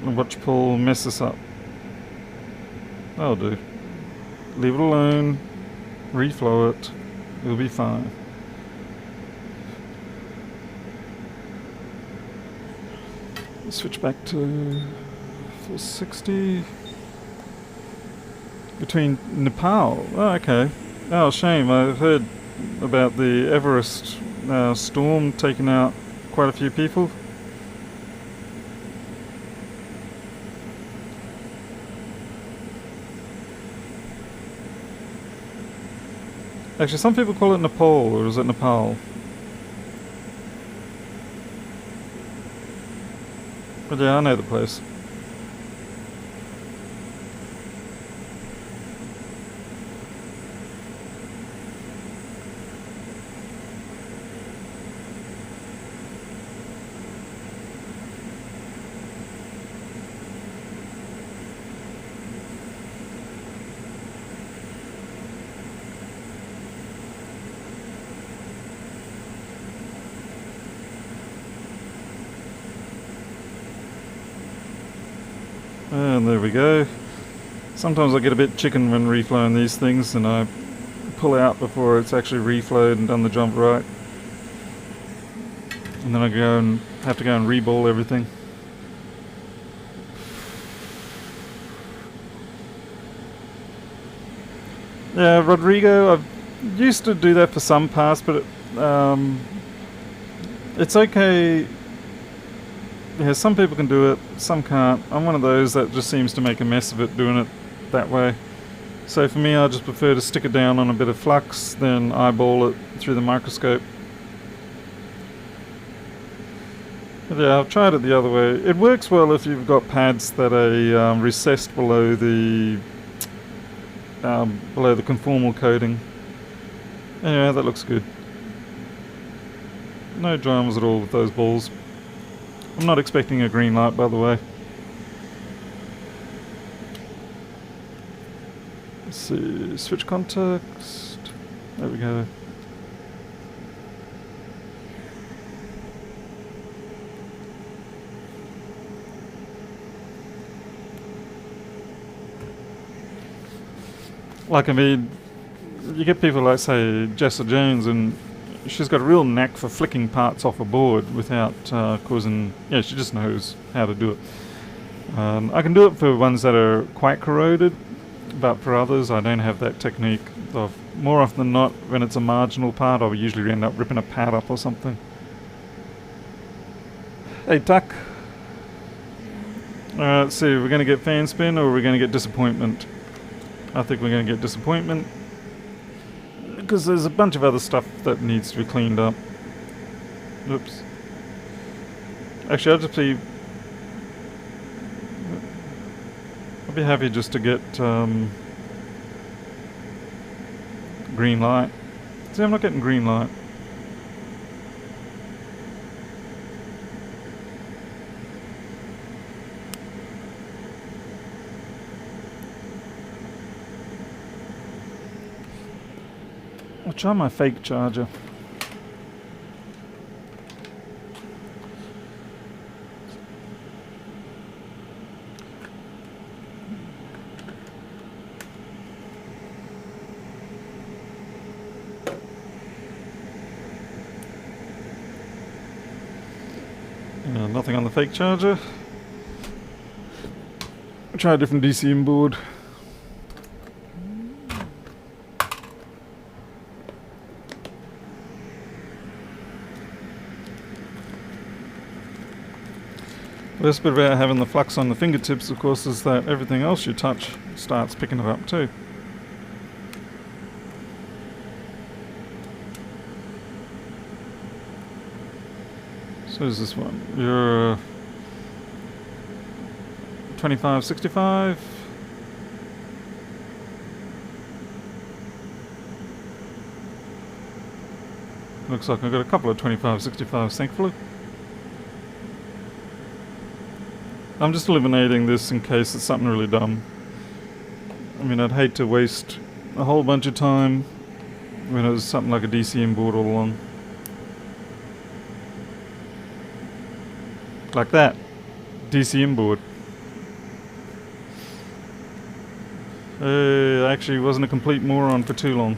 And watch Paul mess this up. That'll do. Leave it alone. Reflow it. It'll be fine. Switch back to 460. Between Nepal. Oh, okay. Oh, shame. I heard about the Everest storm taking out quite a few people. Actually, some people call it Nepal, or is it Nepal? But yeah, I know the place. And there we go. Sometimes I get a bit chicken when reflowing these things, and I pull out before it's actually reflowed and done the job right. And then I have to go and reball everything. Yeah, Rodrigo, I used to do that for some parts, but it's okay. Yeah, some people can do it, some can't. I'm one of those that just seems to make a mess of it doing it that way. So for me, I just prefer to stick it down on a bit of flux, then eyeball it through the microscope. But yeah, I've tried it the other way. It works well if you've got pads that are recessed below the conformal coating. Anyway, that looks good. No dramas at all with those balls. I'm not expecting a green light, by the way. Let's see, switch context. There we go. Like, I mean, you get people like, say, Jessa Jones, and she's got a real knack for flicking parts off a board without causing... Yeah, she just knows how to do it. I can do it for ones that are quite corroded, but for others I don't have that technique. More often than not, when it's a marginal part, I'll usually end up ripping a pad up or something. Hey, Tuck. Alright, let's see, we're going to get fan spin or we're going to get disappointment? I think we're going to get disappointment, because there's a bunch of other stuff that needs to be cleaned up. Oops. Actually, I'll be happy just to get green light. See, I'm not getting green light. I'll try my fake charger. Nothing on the fake charger. I'll try a different DCM board. The best bit about having the flux on the fingertips, of course, is that everything else you touch starts picking it up too. So is this one? You're 2565. Looks like I've got a couple of 2565s, thankfully. I'm just eliminating this in case it's something really dumb. I mean, I'd hate to waste a whole bunch of time when it was something like a DCM board all along. Like that. DCM board. I actually wasn't a complete moron for too long.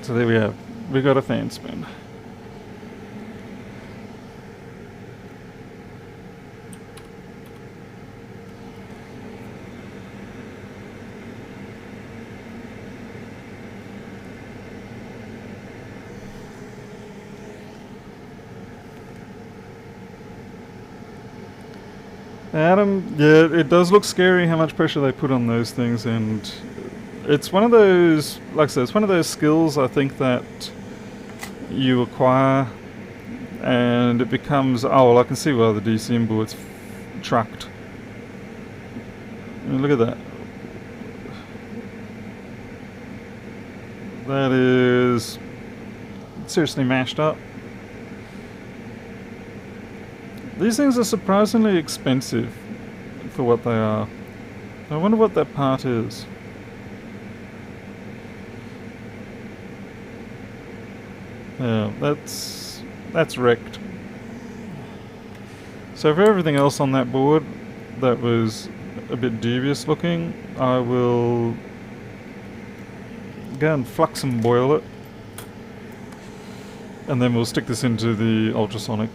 So there we have. We got a fan spin. Adam, yeah, it does look scary how much pressure they put on those things, and it's one of those, like I said, it's one of those skills I think that you acquire, and it becomes, oh well, I can see why the DCM board's trucked. I mean, look at that. That is seriously mashed up. These things are surprisingly expensive for what they are. I wonder what that part is. Yeah, that's wrecked. So for everything else on that board that was a bit dubious looking, I will go and flux and boil it, and then we'll stick this into the ultrasonic.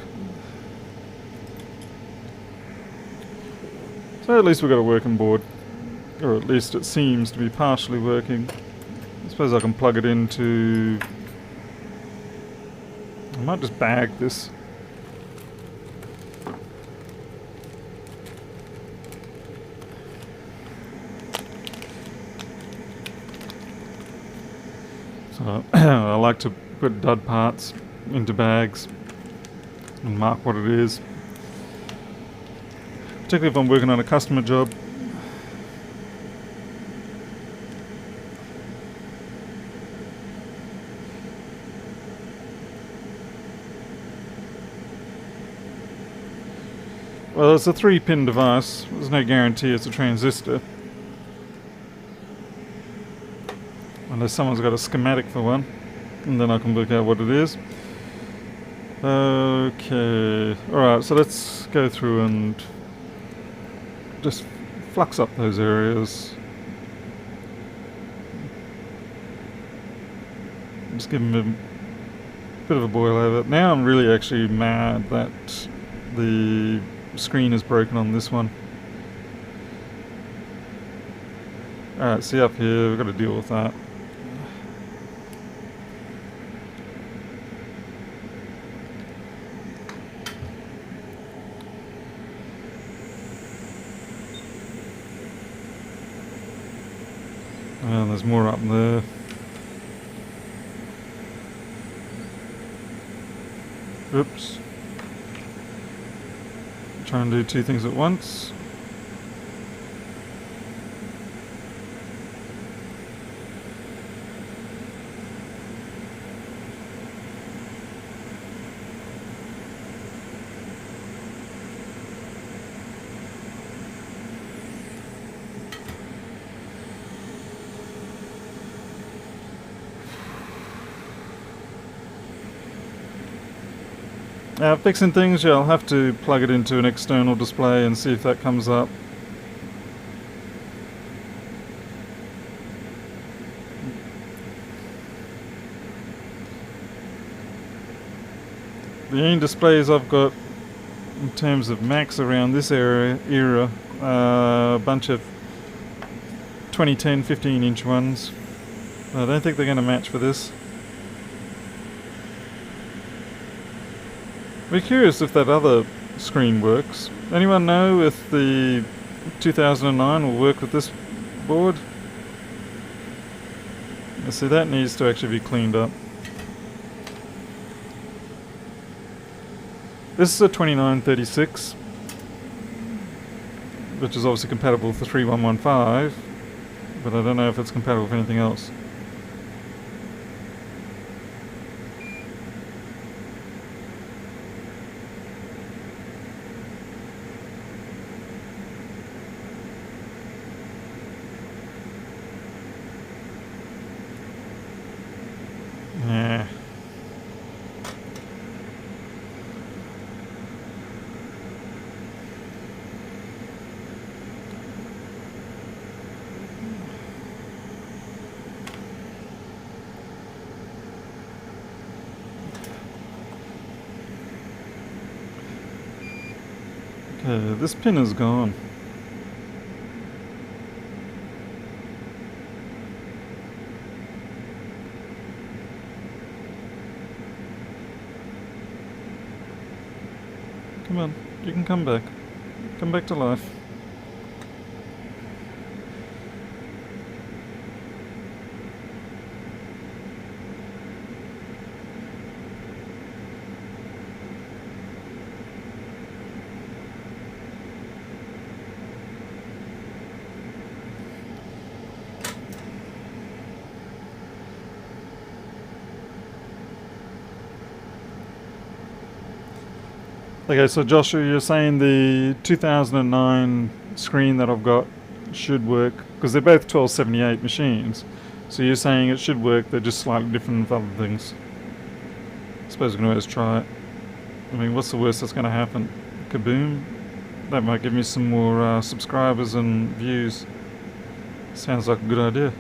So at least we've got a working board, or at least it seems to be partially working. I suppose I can plug it into... I might just bag this. So I like to put dud parts into bags and mark what it is. Particularly if I'm working on a customer job. Well, it's a 3-pin device. There's no guarantee it's a transistor. Unless someone's got a schematic for one. And then I can work out what it is. Okay. Alright, so let's go through and just flux up those areas. Just give them a bit of a boil over. Now I'm really actually mad that the screen is broken on this one. Alright, see up here, we've got to deal with that. And there's more up there. Oops. Try and do two things at once. Fixing things, yeah, I'll have to plug it into an external display and see if that comes up. The only displays I've got in terms of Macs around this era, a bunch of 2010 15-inch ones. I don't think they're going to match for this. We're curious if that other screen works. Anyone know if the 2009 will work with this board? See, that needs to actually be cleaned up. This is a 2936, which is obviously compatible with the 3115. but I don't know if it's compatible with anything else. Yeah. Okay, this pin is gone. Come on, you can come back. Come back to life. Okay, so Joshua, you're saying the 2009 screen that I've got should work, because they're both 1278 machines. So you're saying it should work, they're just slightly different with other things. I suppose we can always try it. I mean, what's the worst that's going to happen? Kaboom? That might give me some more subscribers and views. Sounds like a good idea.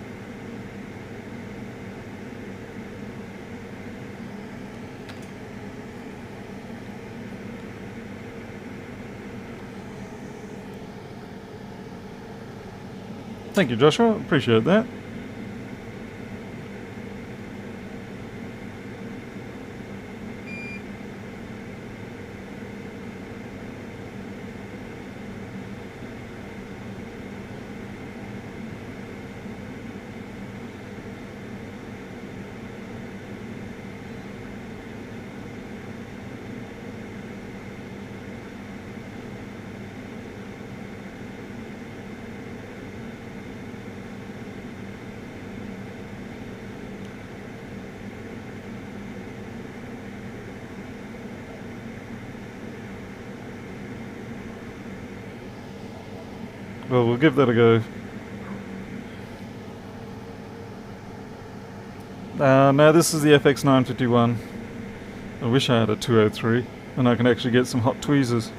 Thank you, Joshua. Appreciate that. Well, we'll give that a go. No, this is the FX 951. I wish I had a 203, and I can actually get some hot tweezers.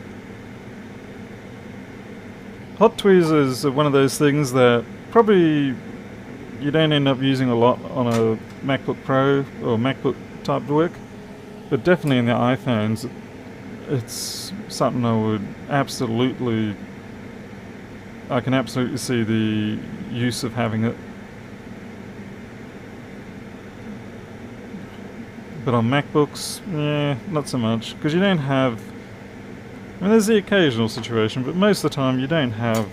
Hot tweezers are one of those things that probably you don't end up using a lot on a MacBook Pro or MacBook type work, but definitely in the iPhones, it's something I can absolutely see the use of having it. But on MacBooks, yeah, not so much, because you don't have... I mean, there's the occasional situation, but most of the time you don't have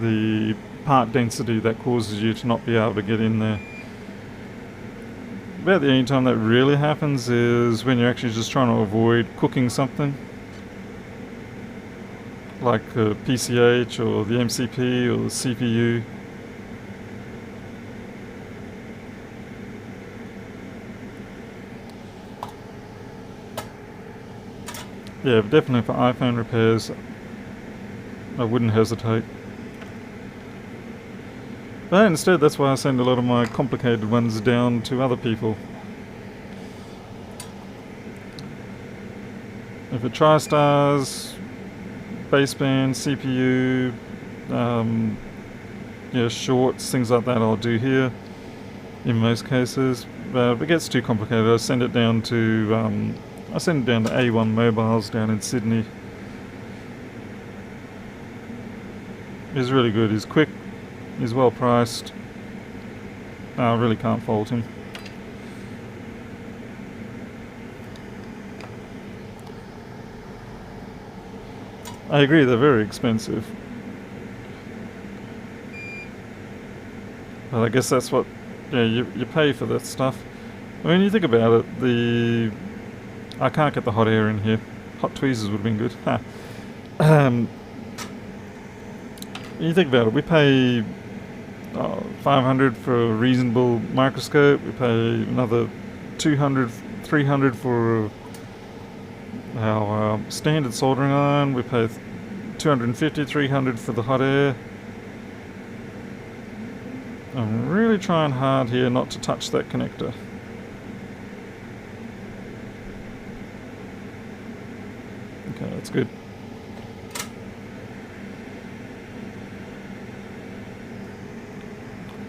the part density that causes you to not be able to get in there. About the only time that really happens is when you're actually just trying to avoid cooking something, like PCH or the MCP or the CPU. Yeah, definitely for iPhone repairs, I wouldn't hesitate. But instead, that's why I send a lot of my complicated ones down to other people. If it TriStars, baseband, CPU, shorts, things like that I'll do here in most cases. But if it gets too complicated, I send it down to A1 Mobiles down in Sydney. He's really good, he's quick, he's well priced. I really can't fault him. I agree, they're very expensive. But I guess that's what, you pay for that stuff. I mean, you think about it, I can't get the hot air in here. Hot tweezers would have been good. You think about it, we pay $500 for a reasonable microscope. We pay another 200, 300 for our standard soldering iron. We pay 250, 300 for the hot air. I'm really trying hard here not to touch that connector. Okay, that's good.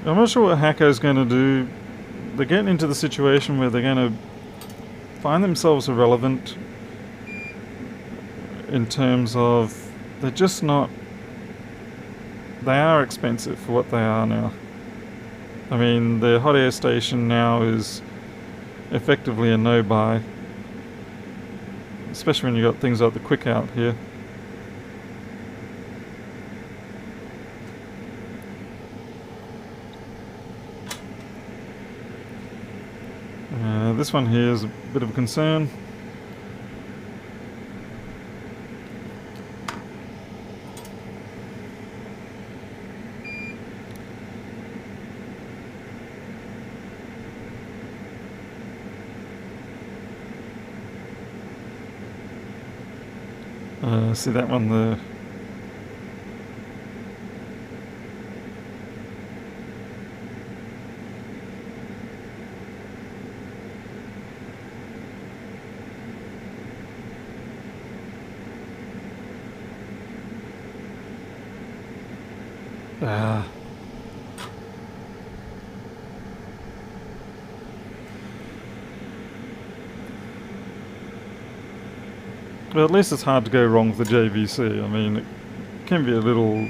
I'm not sure what Hacko's going to do. They're getting into the situation where they're going to find themselves irrelevant in terms of they're just not... They are expensive for what they are now. I mean, the hot air station now is effectively a no-buy. Especially when you got things like the quick out here. This one here is a bit of a concern. See that one there? Well, at least it's hard to go wrong with the JVC. I mean, it can be a little...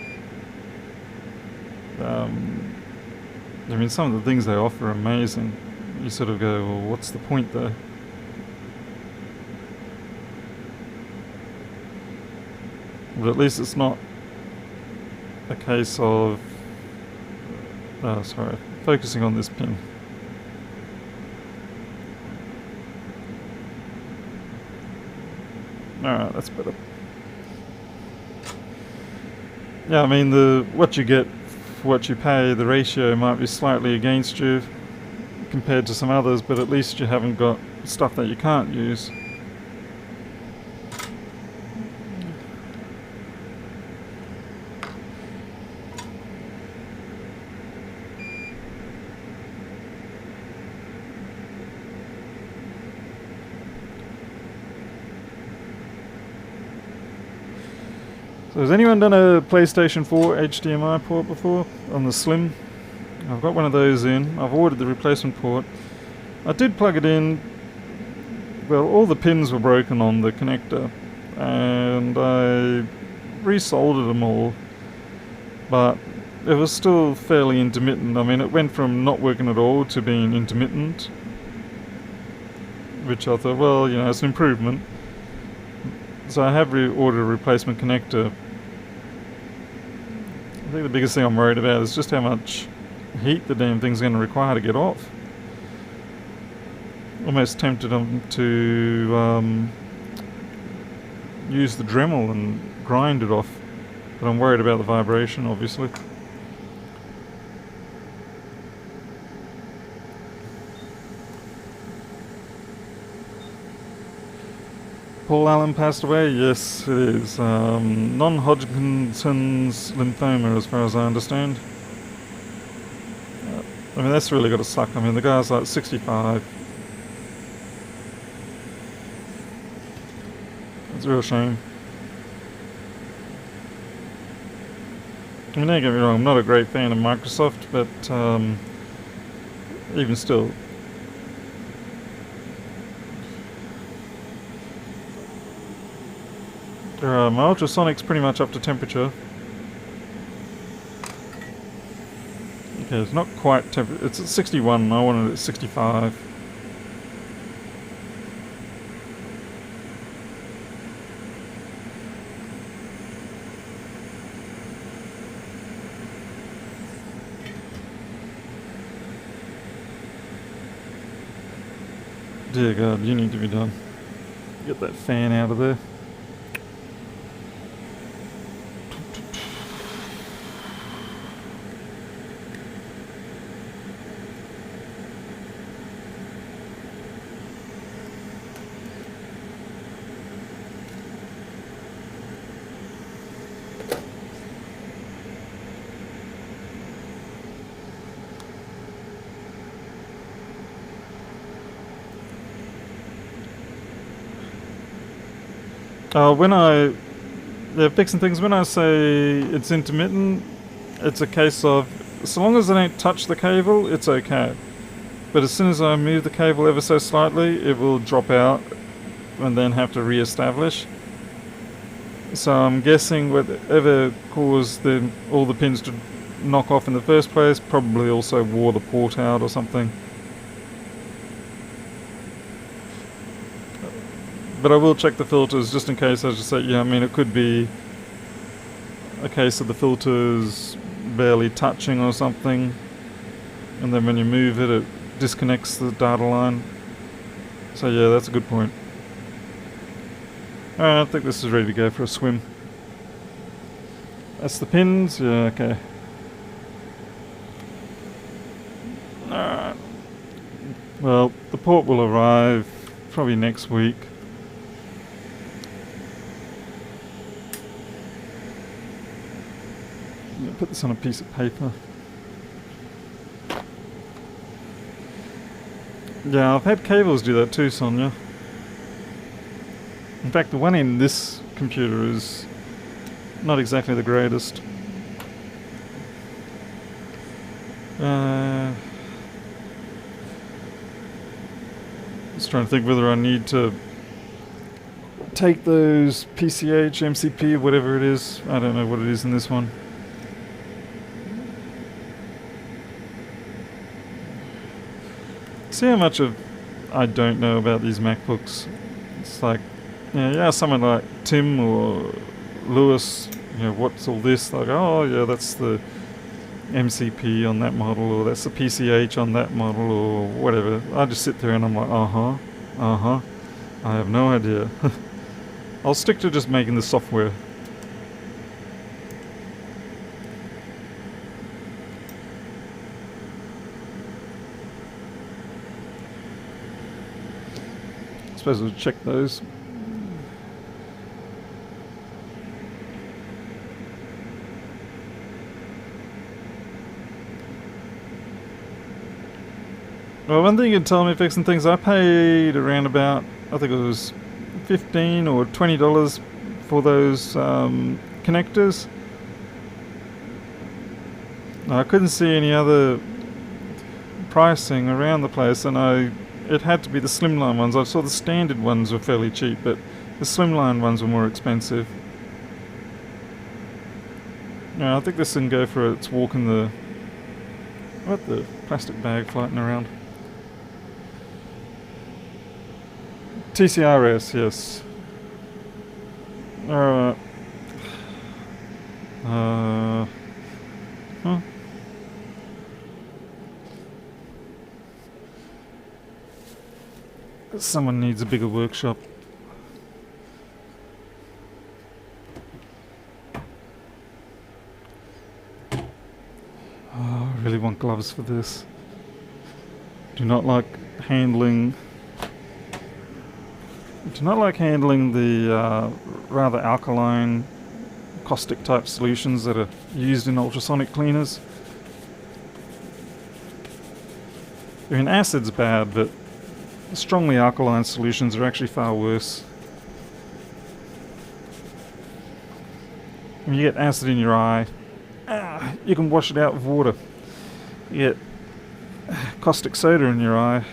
I mean, some of the things they offer are amazing. You sort of go, well, what's the point there? But at least it's not a case of... sorry, focusing on this pin. Alright, that's better. Yeah, I mean, what you get for what you pay, the ratio might be slightly against you compared to some others, but at least you haven't got stuff that you can't use. So has anyone done a PlayStation 4 HDMI port before on the Slim? I've got one of those in. I've ordered the replacement port. I did plug it in. Well, all the pins were broken on the connector and I resoldered them all, but it was still fairly intermittent. I mean, it went from not working at all to being intermittent, which I thought, well, you know, it's an improvement. So I have ordered a replacement connector. I think the biggest thing I'm worried about is just how much heat the damn thing's going to require to get off. Almost tempted them to use the Dremel and grind it off, but I'm worried about the vibration, obviously. Paul Allen passed away? Yes, it is. Non-Hodgkin's lymphoma, as far as I understand. I mean, that's really got to suck. I mean, the guy's like 65. It's a real shame. I mean, don't get me wrong, I'm not a great fan of Microsoft, but even still. My ultrasonic's pretty much up to temperature. Okay, it's not quite temperature. It's at 61. I wanted it at 65. Dear God, you need to be done. Get that fan out of there. Fixing things, when I say it's intermittent, it's a case of, so long as I don't touch the cable, it's okay. But as soon as I move the cable ever so slightly, it will drop out and then have to re-establish. So I'm guessing whatever caused all the pins to knock off in the first place probably also wore the port out or something. But I will check the filters just in case. As I say, yeah, I mean, it could be a case of the filters barely touching or something, and then when you move it, it disconnects the data line. So yeah, that's a good point. Alright, I think this is ready to go for a swim. That's the pins, yeah, okay. Alright. Well, the port will arrive probably next week. Put this on a piece of paper. Yeah, I've had cables do that too, Sonia. In fact, the one in this computer is not exactly the greatest. Just trying to think whether I need to take those PCH, MCP, whatever it is. I don't know what it is in this one. See how much of I don't know about these MacBooks. It's like, yeah, someone like Tim or Lewis, what's all this? Like, oh yeah, that's the MCP on that model, or that's the PCH on that model, or whatever. I just sit there and I'm like, I have no idea. I'll stick to just making the software. I suppose we'll check those. Well, one thing you can tell me fixing things, I paid around about, I think it was $15 or $20 for those connectors. I couldn't see any other pricing around the place, and it had to be the slimline ones. I saw the standard ones were fairly cheap, but the slimline ones were more expensive. Yeah, I think this can go for its walk in the plastic bag floating around. TCRS, yes. Alright. Huh? Someone needs a bigger workshop. Oh, I really want gloves for this. Do not like handling the rather alkaline, caustic type solutions that are used in ultrasonic cleaners. I mean, acid's bad, but strongly alkaline solutions are actually far worse. When you get acid in your eye, you can wash it out with water. You get caustic soda in your eye,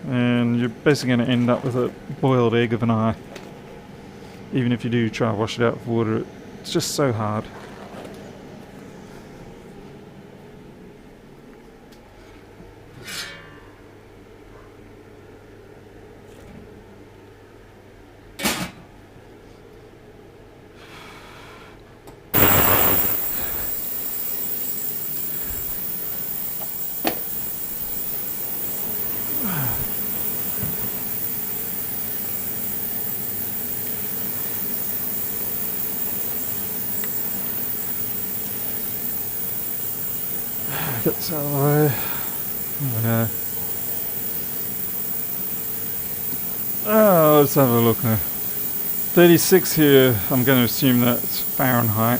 and you're basically going to end up with a boiled egg of an eye. Even if you do try to wash it out with water, it's just so hard. Get this out of the way. Okay. Oh, let's have a look now. 36 here, I'm going to assume that's Fahrenheit.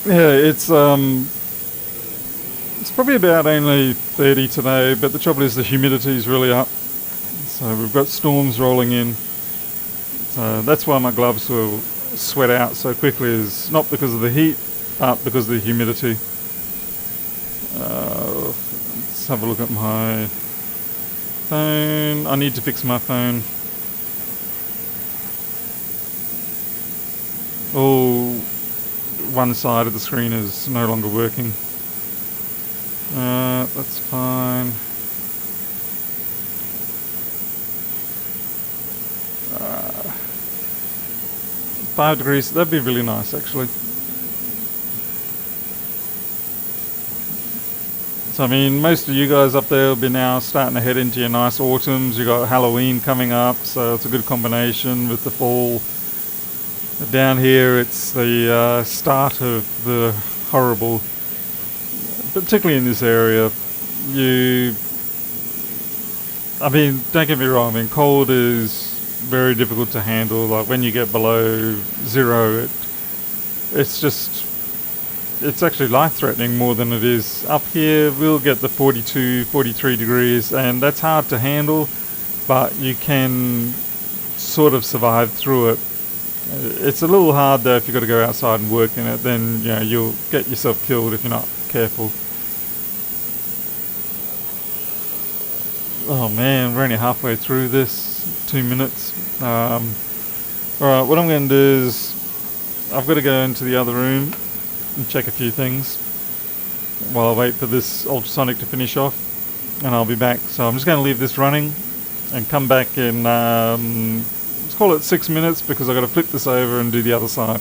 Yeah, it's probably about only 30 today, but the trouble is the humidity is really up. So we've got storms rolling in. So that's why my gloves will sweat out so quickly, is not because of the heat, but because of the humidity. Let's have a look at my phone. I need to fix my phone. Oh, one side of the screen is no longer working. That's fine. 5 degrees, that'd be really nice actually. So I mean, most of you guys up there will be now starting to head into your nice autumns. You got Halloween coming up, so it's a good combination with the fall. Down here, it's the start of the horrible, particularly in this area. I mean, don't get me wrong. I mean, cold is very difficult to handle. Like when you get below zero, it's actually life-threatening more than it is. Up here, we'll get the 42, 43 degrees, and that's hard to handle, but you can sort of survive through it. It's a little hard though if you've got to go outside and work in it, then you'll get yourself killed if you're not careful. Oh man, we're only halfway through this, 2 minutes. Alright, what I'm going to do is I've got to go into the other room and check a few things while I wait for this ultrasonic to finish off, and I'll be back. So I'm just going to leave this running and come back in, let's call it 6 minutes, because I've got to flip this over and do the other side.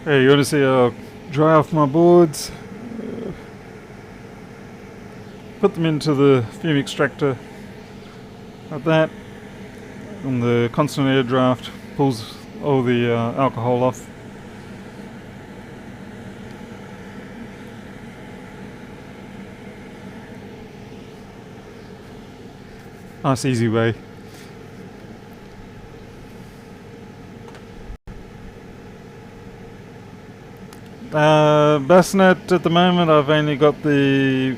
Hey, you want to see how dry off my boards? Put them into the fume extractor like that, and the constant air draft pulls all the alcohol off. Nice easy way. Bassinet at the moment I've only got the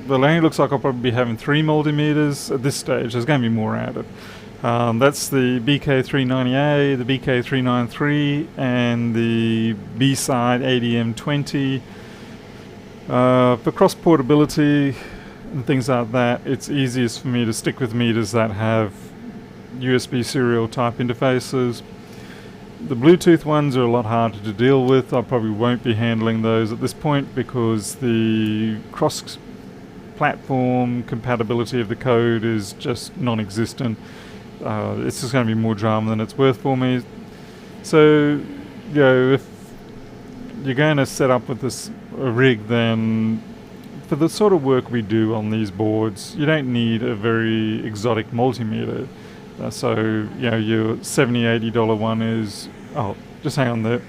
only looks like I'll probably be having 3 multimeters at this stage. There's going to be more added. That's the BK390A, the BK393, and the B-side ADM20. For cross portability and things like that, it's easiest for me to stick with meters that have USB serial type interfaces. The Bluetooth ones are a lot harder to deal with. I probably won't be handling those at this point because the cross-platform compatibility of the code is just non-existent. It's just going to be more drama than it's worth for me. So, if you're going to set up with this rig, then for the sort of work we do on these boards, you don't need a very exotic multimeter. So, your $70, $80 one is... Oh, just hang on there.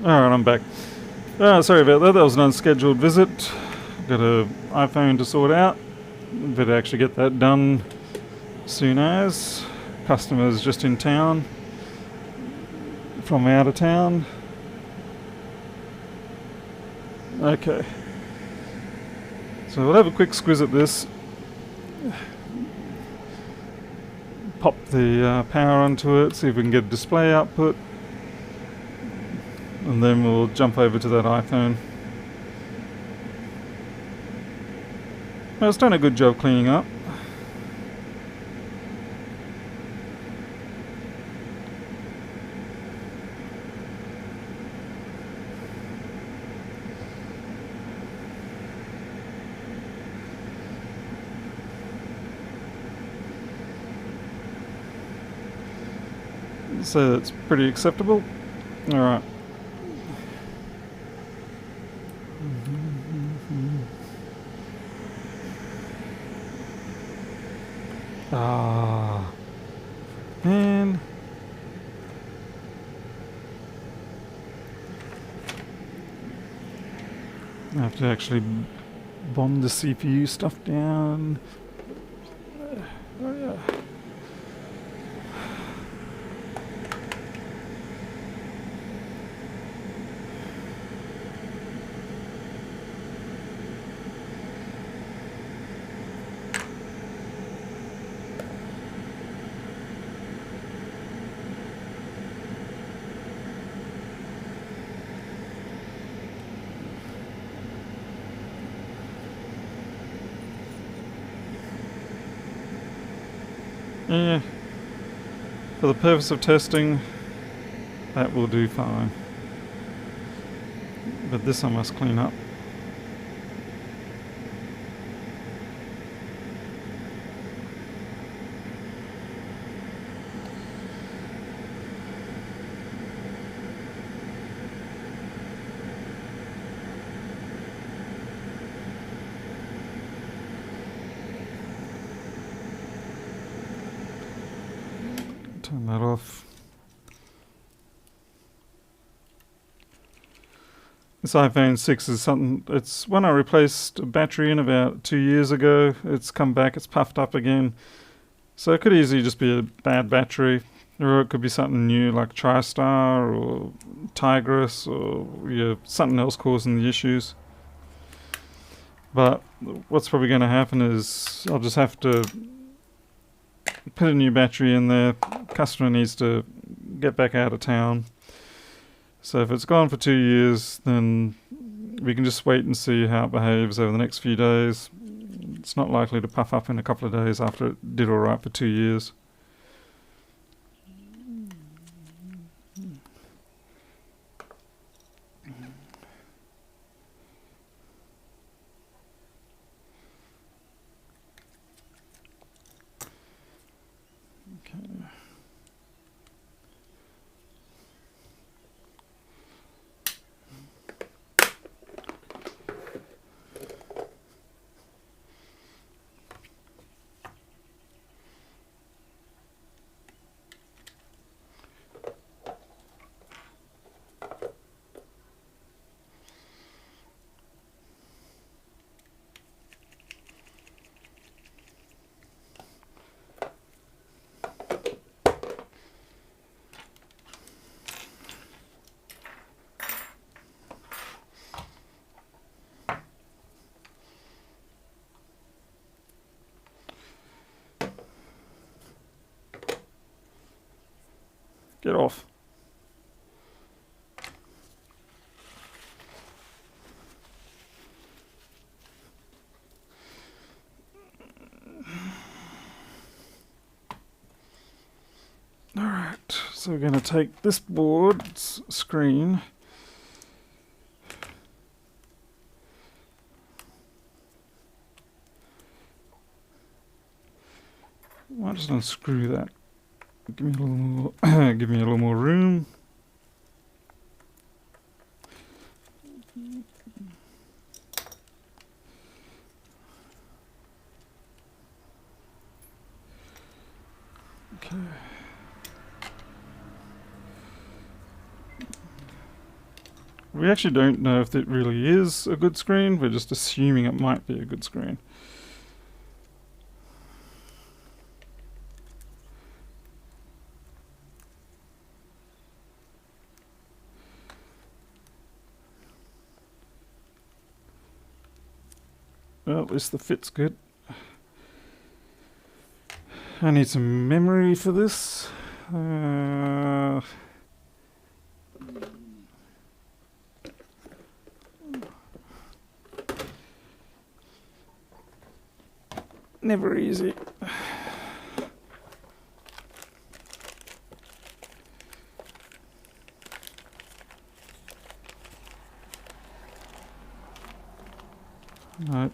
Alright, I'm back. Sorry about that. That was an unscheduled visit. Got a iPhone to sort out. Better actually get that done soon as. Customer's just in town from out of town. Okay. So we'll have a quick squiz at this. Pop the power onto it, see if we can get a display output. And then we'll jump over to that iPhone. Well, it's done a good job cleaning up. So that's pretty acceptable. Alright. Ah, man. I have to actually bomb the CPU stuff down. Oh yeah. Yeah, for the purpose of testing, that will do fine. But this I must clean up. Turn that off. This iPhone 6 is something, it's when I replaced a battery in about 2 years ago. It's come back, it's puffed up again. So it could easily just be a bad battery, or it could be something new like TriStar or Tigris or something else causing the issues. But what's probably going to happen is I'll just have to put a new battery in there. Customer needs to get back out of town. So if it's gone for 2 years, then we can just wait and see how it behaves over the next few days. It's not likely to puff up in a couple of days after it did alright for 2 years. Get off. Alright, so we're going to take this board's screen. I'll just unscrew that. Give me a little more, give me a little more room. Okay. We actually don't know if it really is a good screen. We're just assuming it might be a good screen. Well, at least the fit's good. I need some memory for this. Never easy. No.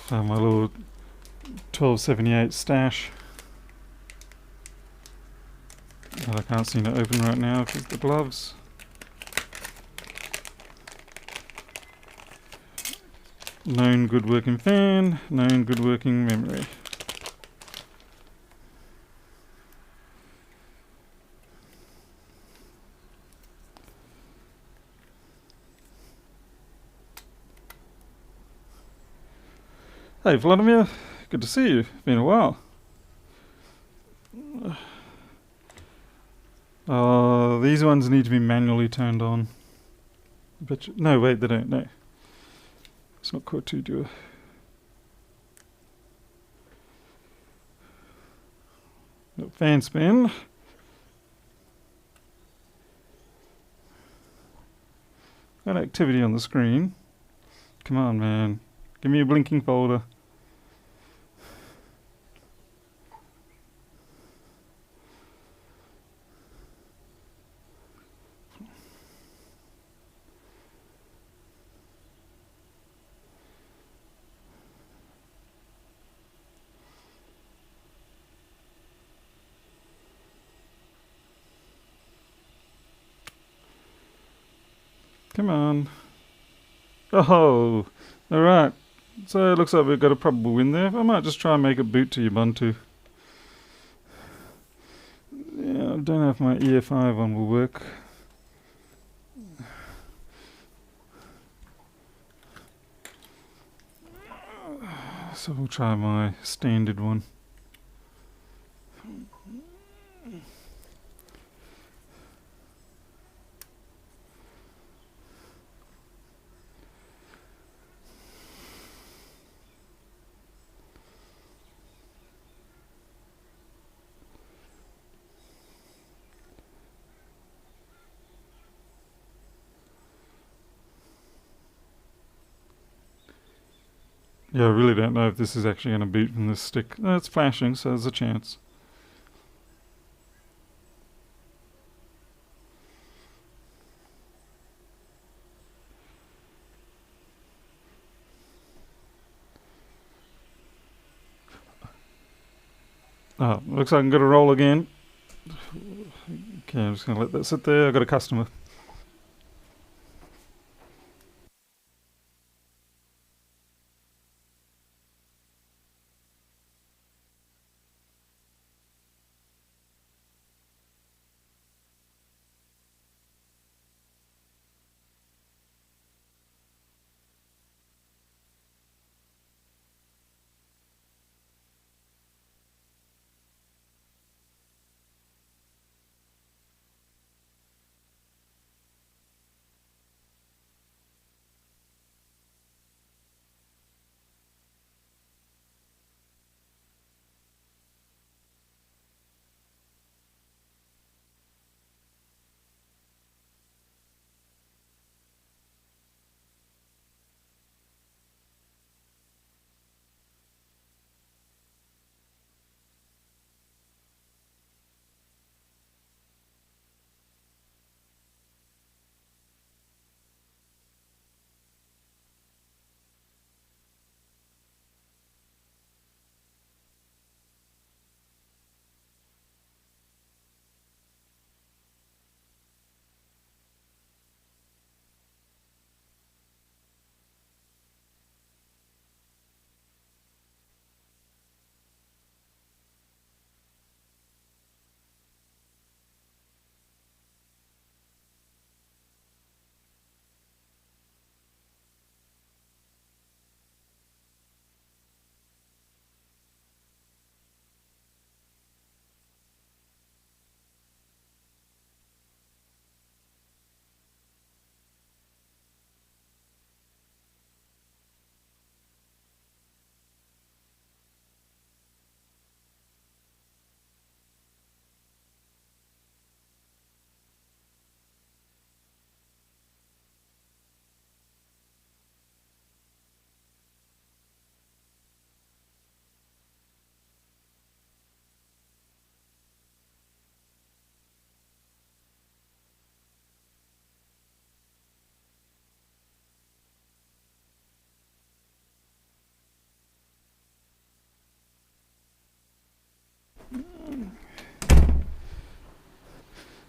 Found my little 1278 stash that I can't seem to open right now because of the gloves. Known good working fan, known good working memory. Hey Vladimir, good to see you. Been a while. These ones need to be manually turned on. No, wait, they don't. No, it's not quite too dual. Fan spin. Got activity on the screen. Come on, man. Give me a blinking folder. Come on. Oh, alright. So it looks like we've got a probable win there. I might just try and make it boot to Ubuntu. Yeah, I don't know if my EFI one will work. So we'll try my standard one. Yeah, I really don't know if this is actually going to boot from this stick. No, it's flashing, so there's a chance. Oh, looks like I'm going to roll again. Okay, I'm just going to let that sit there. I've got a customer.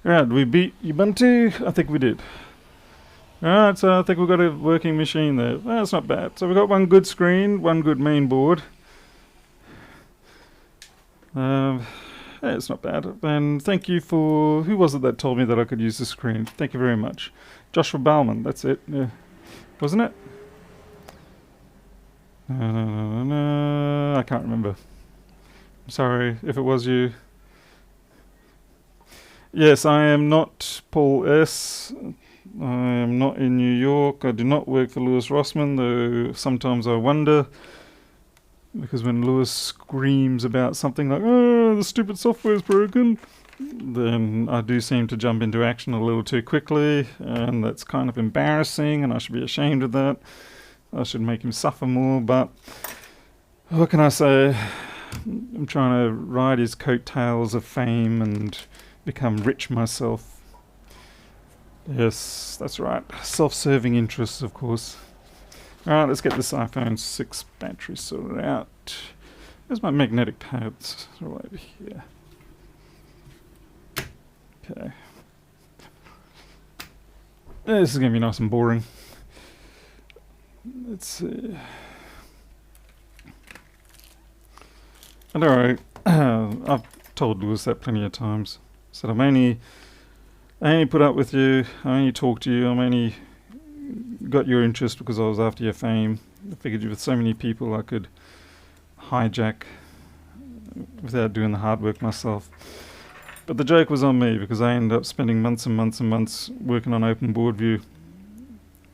Right, we beat Ubuntu? I think we did. Alright, so I think we've got a working machine there. That's not bad. So we've got one good screen, one good main board. Yeah, it's not bad. And thank you for... Who was it that told me that I could use the screen? Thank you very much. Joshua Bauman, that's it. Yeah. Wasn't it? I can't remember. I'm sorry if it was you. Yes, I am not Paul S. I am not in New York. I do not work for Lewis Rossman, though sometimes I wonder. Because when Lewis screams about something like, oh, the stupid software's broken, then I do seem to jump into action a little too quickly, and that's kind of embarrassing, and I should be ashamed of that. I should make him suffer more, but what can I say? I'm trying to ride his coattails of fame and become rich myself. Yes, that's right. Self-serving interests, of course. Alright, let's get this iPhone 6 battery sorted out. Where's my magnetic pads? They're all over here. Okay. This is going to be nice and boring. Let's see. And alright, I've told Lewis that plenty of times. Said I only put up with you, I only talk to you, I'm only got your interest because I was after your fame. I figured with so many people I could hijack without doing the hard work myself. But the joke was on me because I ended up spending months and months and months working on Open Board View.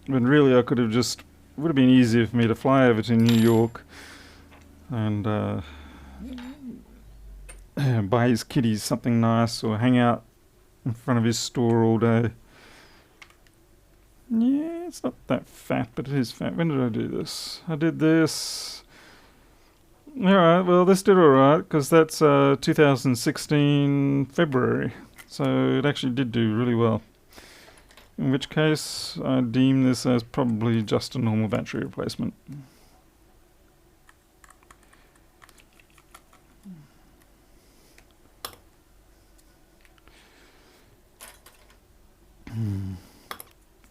When really I could have just, it would have been easier for me to fly over to New York and buy his kiddies something nice or hang out in front of his store all day. Yeah, it's not that fat, but it is fat. When did I do this? I did this. Alright, well, this did alright, because that's 2016 February. So it actually did do really well. In which case, I deem this as probably just a normal battery replacement.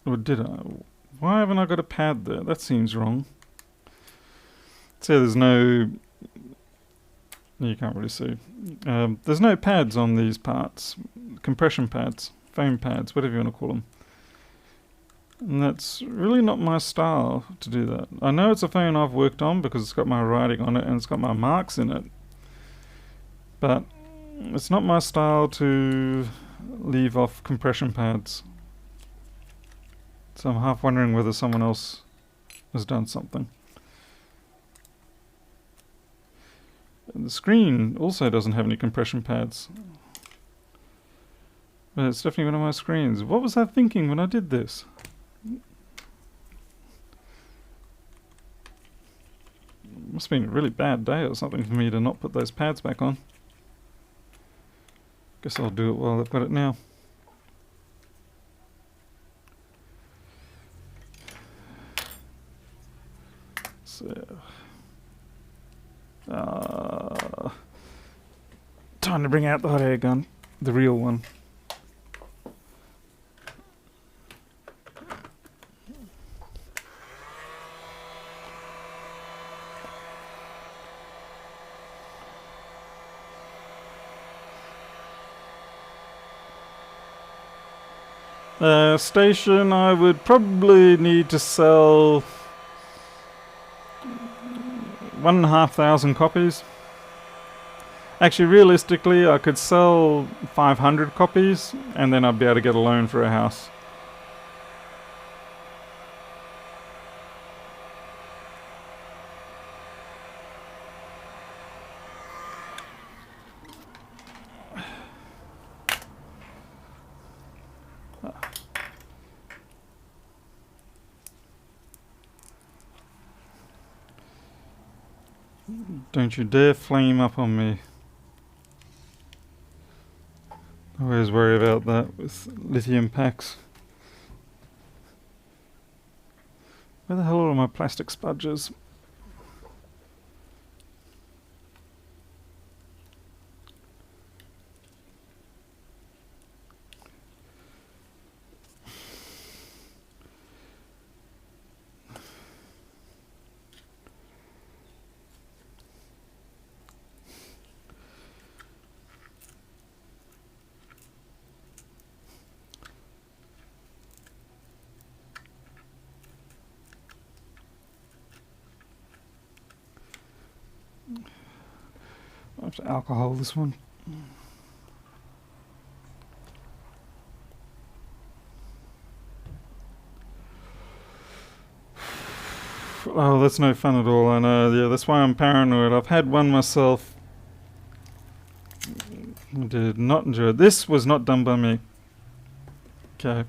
Or did I? Why haven't I got a pad there? That seems wrong. So there's no... You can't really see. There's no pads on these parts. Compression pads, foam pads, whatever you want to call them. And that's really not my style to do that. I know it's a phone I've worked on because it's got my writing on it and it's got my marks in it. But it's not my style to leave off compression pads. So I'm half wondering whether someone else has done something. And the screen also doesn't have any compression pads. But it's definitely one of my screens. What was I thinking when I did this? Must have been a really bad day or something for me to not put those pads back on. Guess I'll do it while I've got it now. So, time to bring out the hot air gun, the real one. Station, I would probably need to sell 1,500 copies. Actually, realistically, I could sell 500 copies and then I'd be able to get a loan for a house. Don't you dare flame up on me. I always worry about that with lithium packs. Where the hell are my plastic spudges? have to alcohol this one. Oh, that's no fun at all, I know. Yeah, that's why I'm paranoid. I've had one myself. I did not enjoy it. This was not done by me. Okay.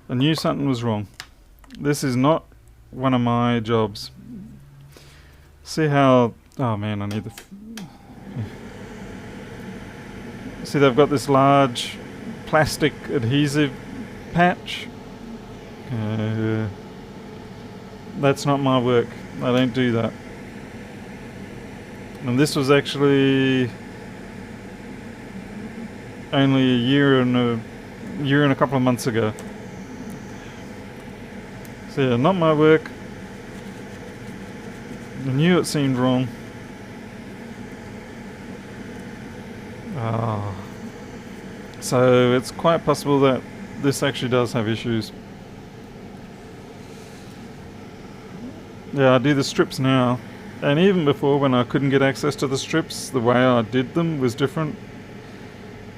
I knew something was wrong. This is not one of my jobs. See how... Oh man, I need the... See, they've got this large plastic adhesive patch. That's not my work. I don't do that. And this was actually only a year and a couple of months ago. So yeah, not my work. I knew it seemed wrong. So it's quite possible that this actually does have issues. Yeah, I do the strips now. And even before, when I couldn't get access to the strips, the way I did them was different.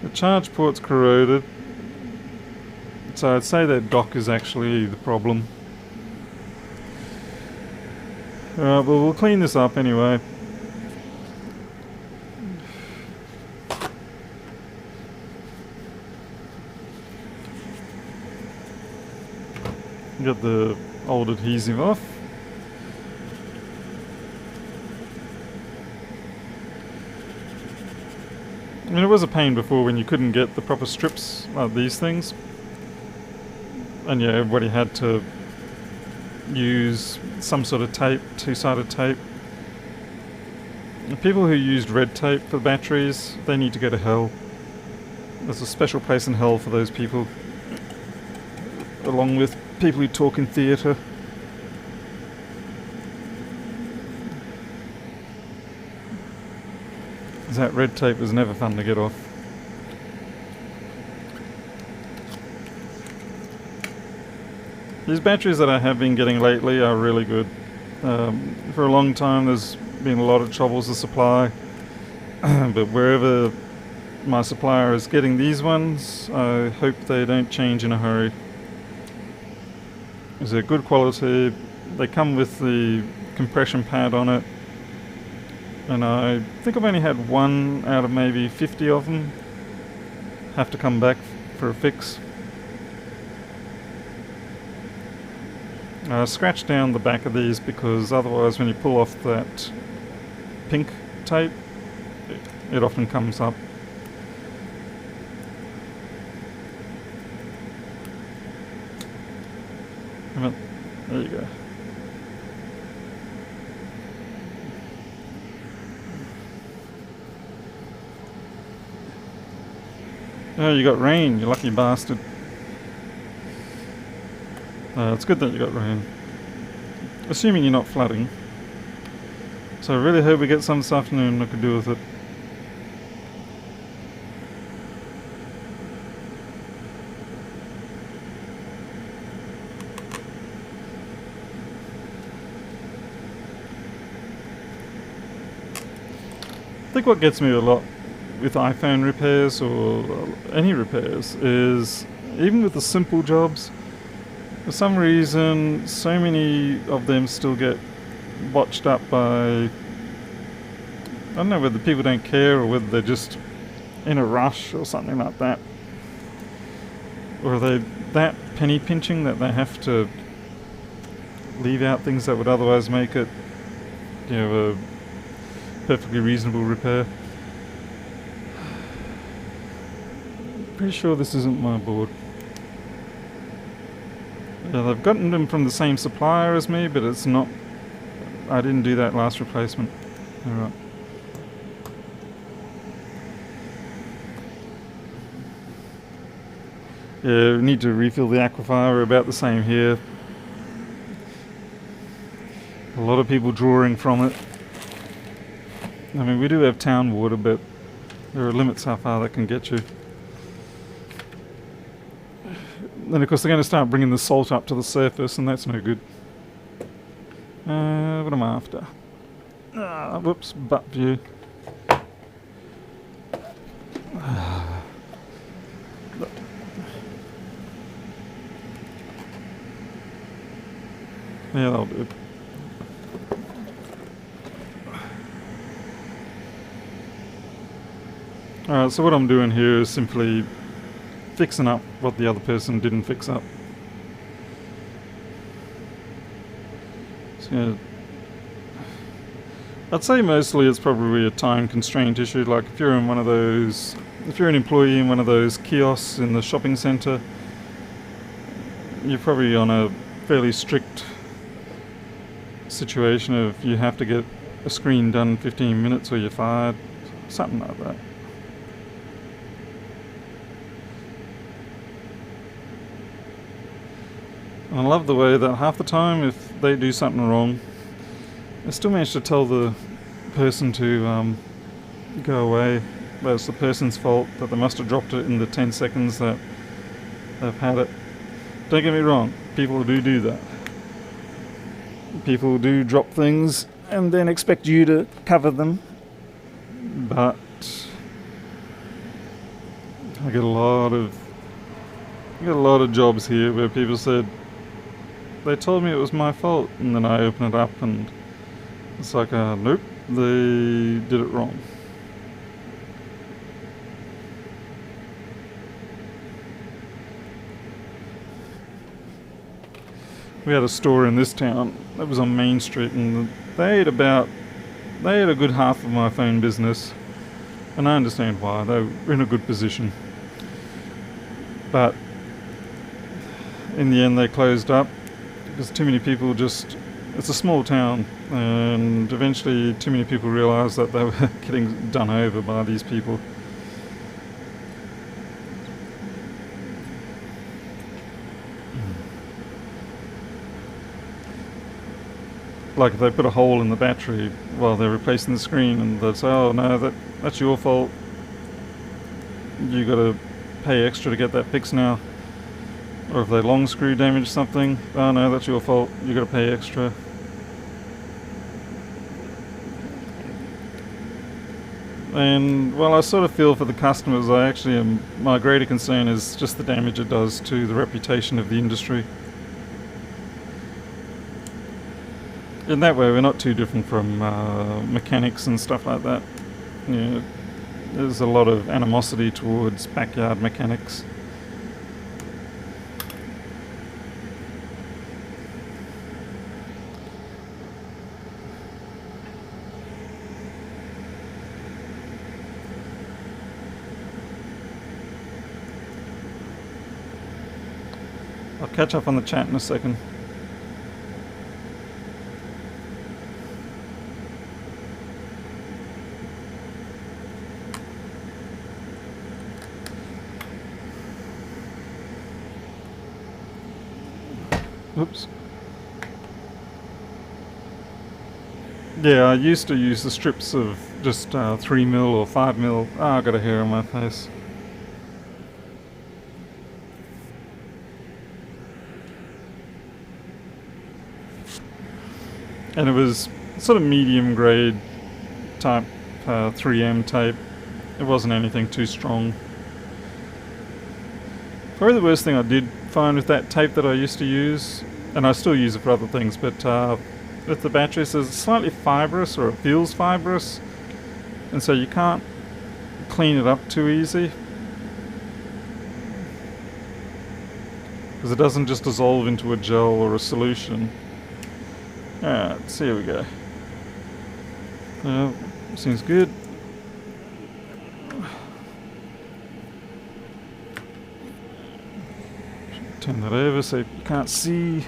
The charge port's corroded. So I'd say that dock is actually the problem. Alright, well we'll clean this up anyway. Get the old adhesive off. I mean, it was a pain before when you couldn't get the proper strips like these things. And yeah, everybody had to use some sort of tape, two-sided tape. The people who used red tape for batteries, they need to go to hell. There's a special place in hell for those people. Along with people who talk in theatre. That red tape was never fun to get off. These batteries that I have been getting lately are really good. For a long time there's been a lot of troubles with supply. But wherever my supplier is getting these ones, I hope they don't change in a hurry. They're good quality. They come with the compression pad on it. And I think I've only had one out of maybe 50 of them have to come back for a fix. I scratched down the back of these because otherwise when you pull off that pink tape, it often comes up. There you go. Oh, you got rain, you lucky bastard. It's good that you got rain. Assuming you're not flooding. So I really hope we get some this afternoon I could do with it. I think what gets me a lot with iPhone repairs or any repairs is even with the simple jobs, for some reason so many of them still get botched up by, I don't know whether people don't care or whether they're just in a rush or something like that. Or are they that penny pinching that they have to leave out things that would otherwise make it, you know, a perfectly reasonable repair. Pretty sure this isn't my board. Yeah, they've gotten them from the same supplier as me, but it's not. I didn't do that last replacement. Alright. Yeah, we need to refill the aquifer. We're about the same here. A lot of people drawing from it. I mean, we do have town water, but there are limits how far that can get you. Then of course they're going to start bringing the salt up to the surface, and that's no good. What am I after? Whoops, butt view. Yeah, that'll do. Alright, so what I'm doing here is simply fixing up what the other person didn't fix up. So, I'd say mostly it's probably a time constraint issue. Like if you're an employee in one of those kiosks in the shopping centre, you're probably on a fairly strict situation of you have to get a screen done in 15 minutes or you're fired. Something like that. And I love the way that half the time if they do something wrong, they still manage to tell the person to go away. But it's the person's fault that they must have dropped it in the 10 seconds that they've had it. Don't get me wrong, people do that. People do drop things and then expect you to cover them. But I get a lot of jobs here where people said they told me it was my fault, and then I open it up and it's like, nope, they did it wrong. We had a store in this town that was on Main Street, and they had a good half of my phone business, and I understand why. They were in a good position, but in the end they closed up because too many people it's a small town, and eventually too many people realised that they were getting done over by these people. Like if they put a hole in the battery while they're replacing the screen, and they'd say, oh no, that's your fault, you gotta pay extra to get that fixed now. Or if they long screw damage something, oh no, that's your fault, you gotta pay extra. And while I sort of feel for the customers, my greater concern is just the damage it does to the reputation of the industry. In that way, we're not too different from mechanics and stuff like that. Yeah, there's a lot of animosity towards backyard mechanics. I'll catch up on the chat in a second. Oops. Yeah, I used to use the strips of just 3mm or 5mm. Ah, I got a hair on my face. And it was sort of medium grade type 3M tape. It wasn't anything too strong. Probably the worst thing I did find with that tape that I used to use, and I still use it for other things, but with the batteries, it's slightly fibrous, or it feels fibrous, and so you can't clean it up too easy, because it doesn't just dissolve into a gel or a solution. Alright, so here we go. Seems good. Turn that over so you can't see.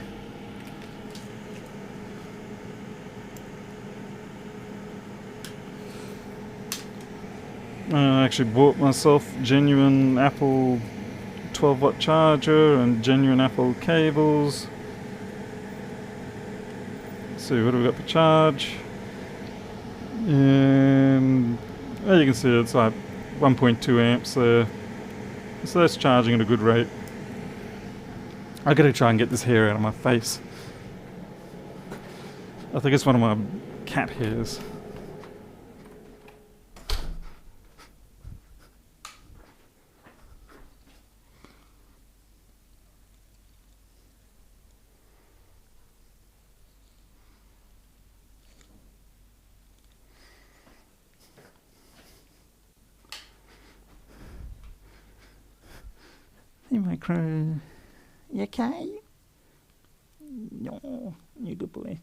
I actually bought myself genuine Apple 12-watt charger and genuine Apple cables. Let's see, what do we got for charge? And as you can see, it's like 1.2 amps there. So that's charging at a good rate. I gotta try and get this hair out of my face. I think it's one of my cat hairs. Hey, Micro. You okay? No, you good boy.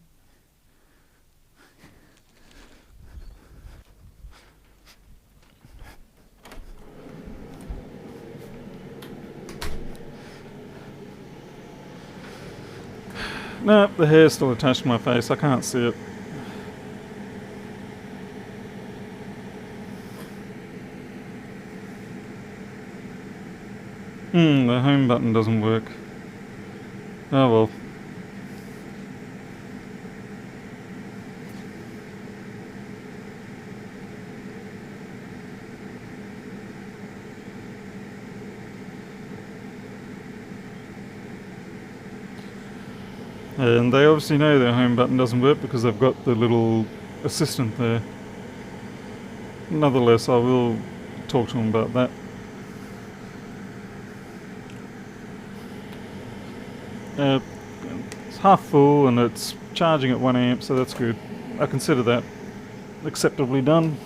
No, the hair's still attached to my face. I can't see it. The home button doesn't work. Oh well. And they obviously know their home button doesn't work because they've got the little assistant there. Nonetheless, I will talk to them about that. It's half full and it's charging at 1 amp, so that's good. I consider that acceptably done.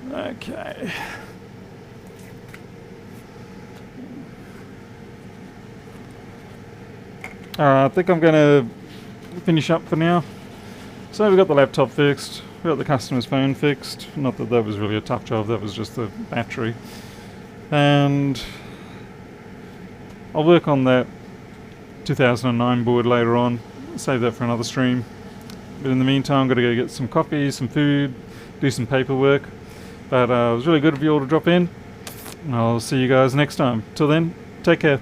Okay. Alright, I think I'm going to finish up for now. So we got the laptop fixed, we got the customer's phone fixed. Not that was really a tough job, that was just the battery. And I'll work on that 2009 board later on, save that for another stream. But in the meantime, I'm going to go get some coffee, some food, do some paperwork. But it was really good of you all to drop in. And I'll see you guys next time. Till then, take care.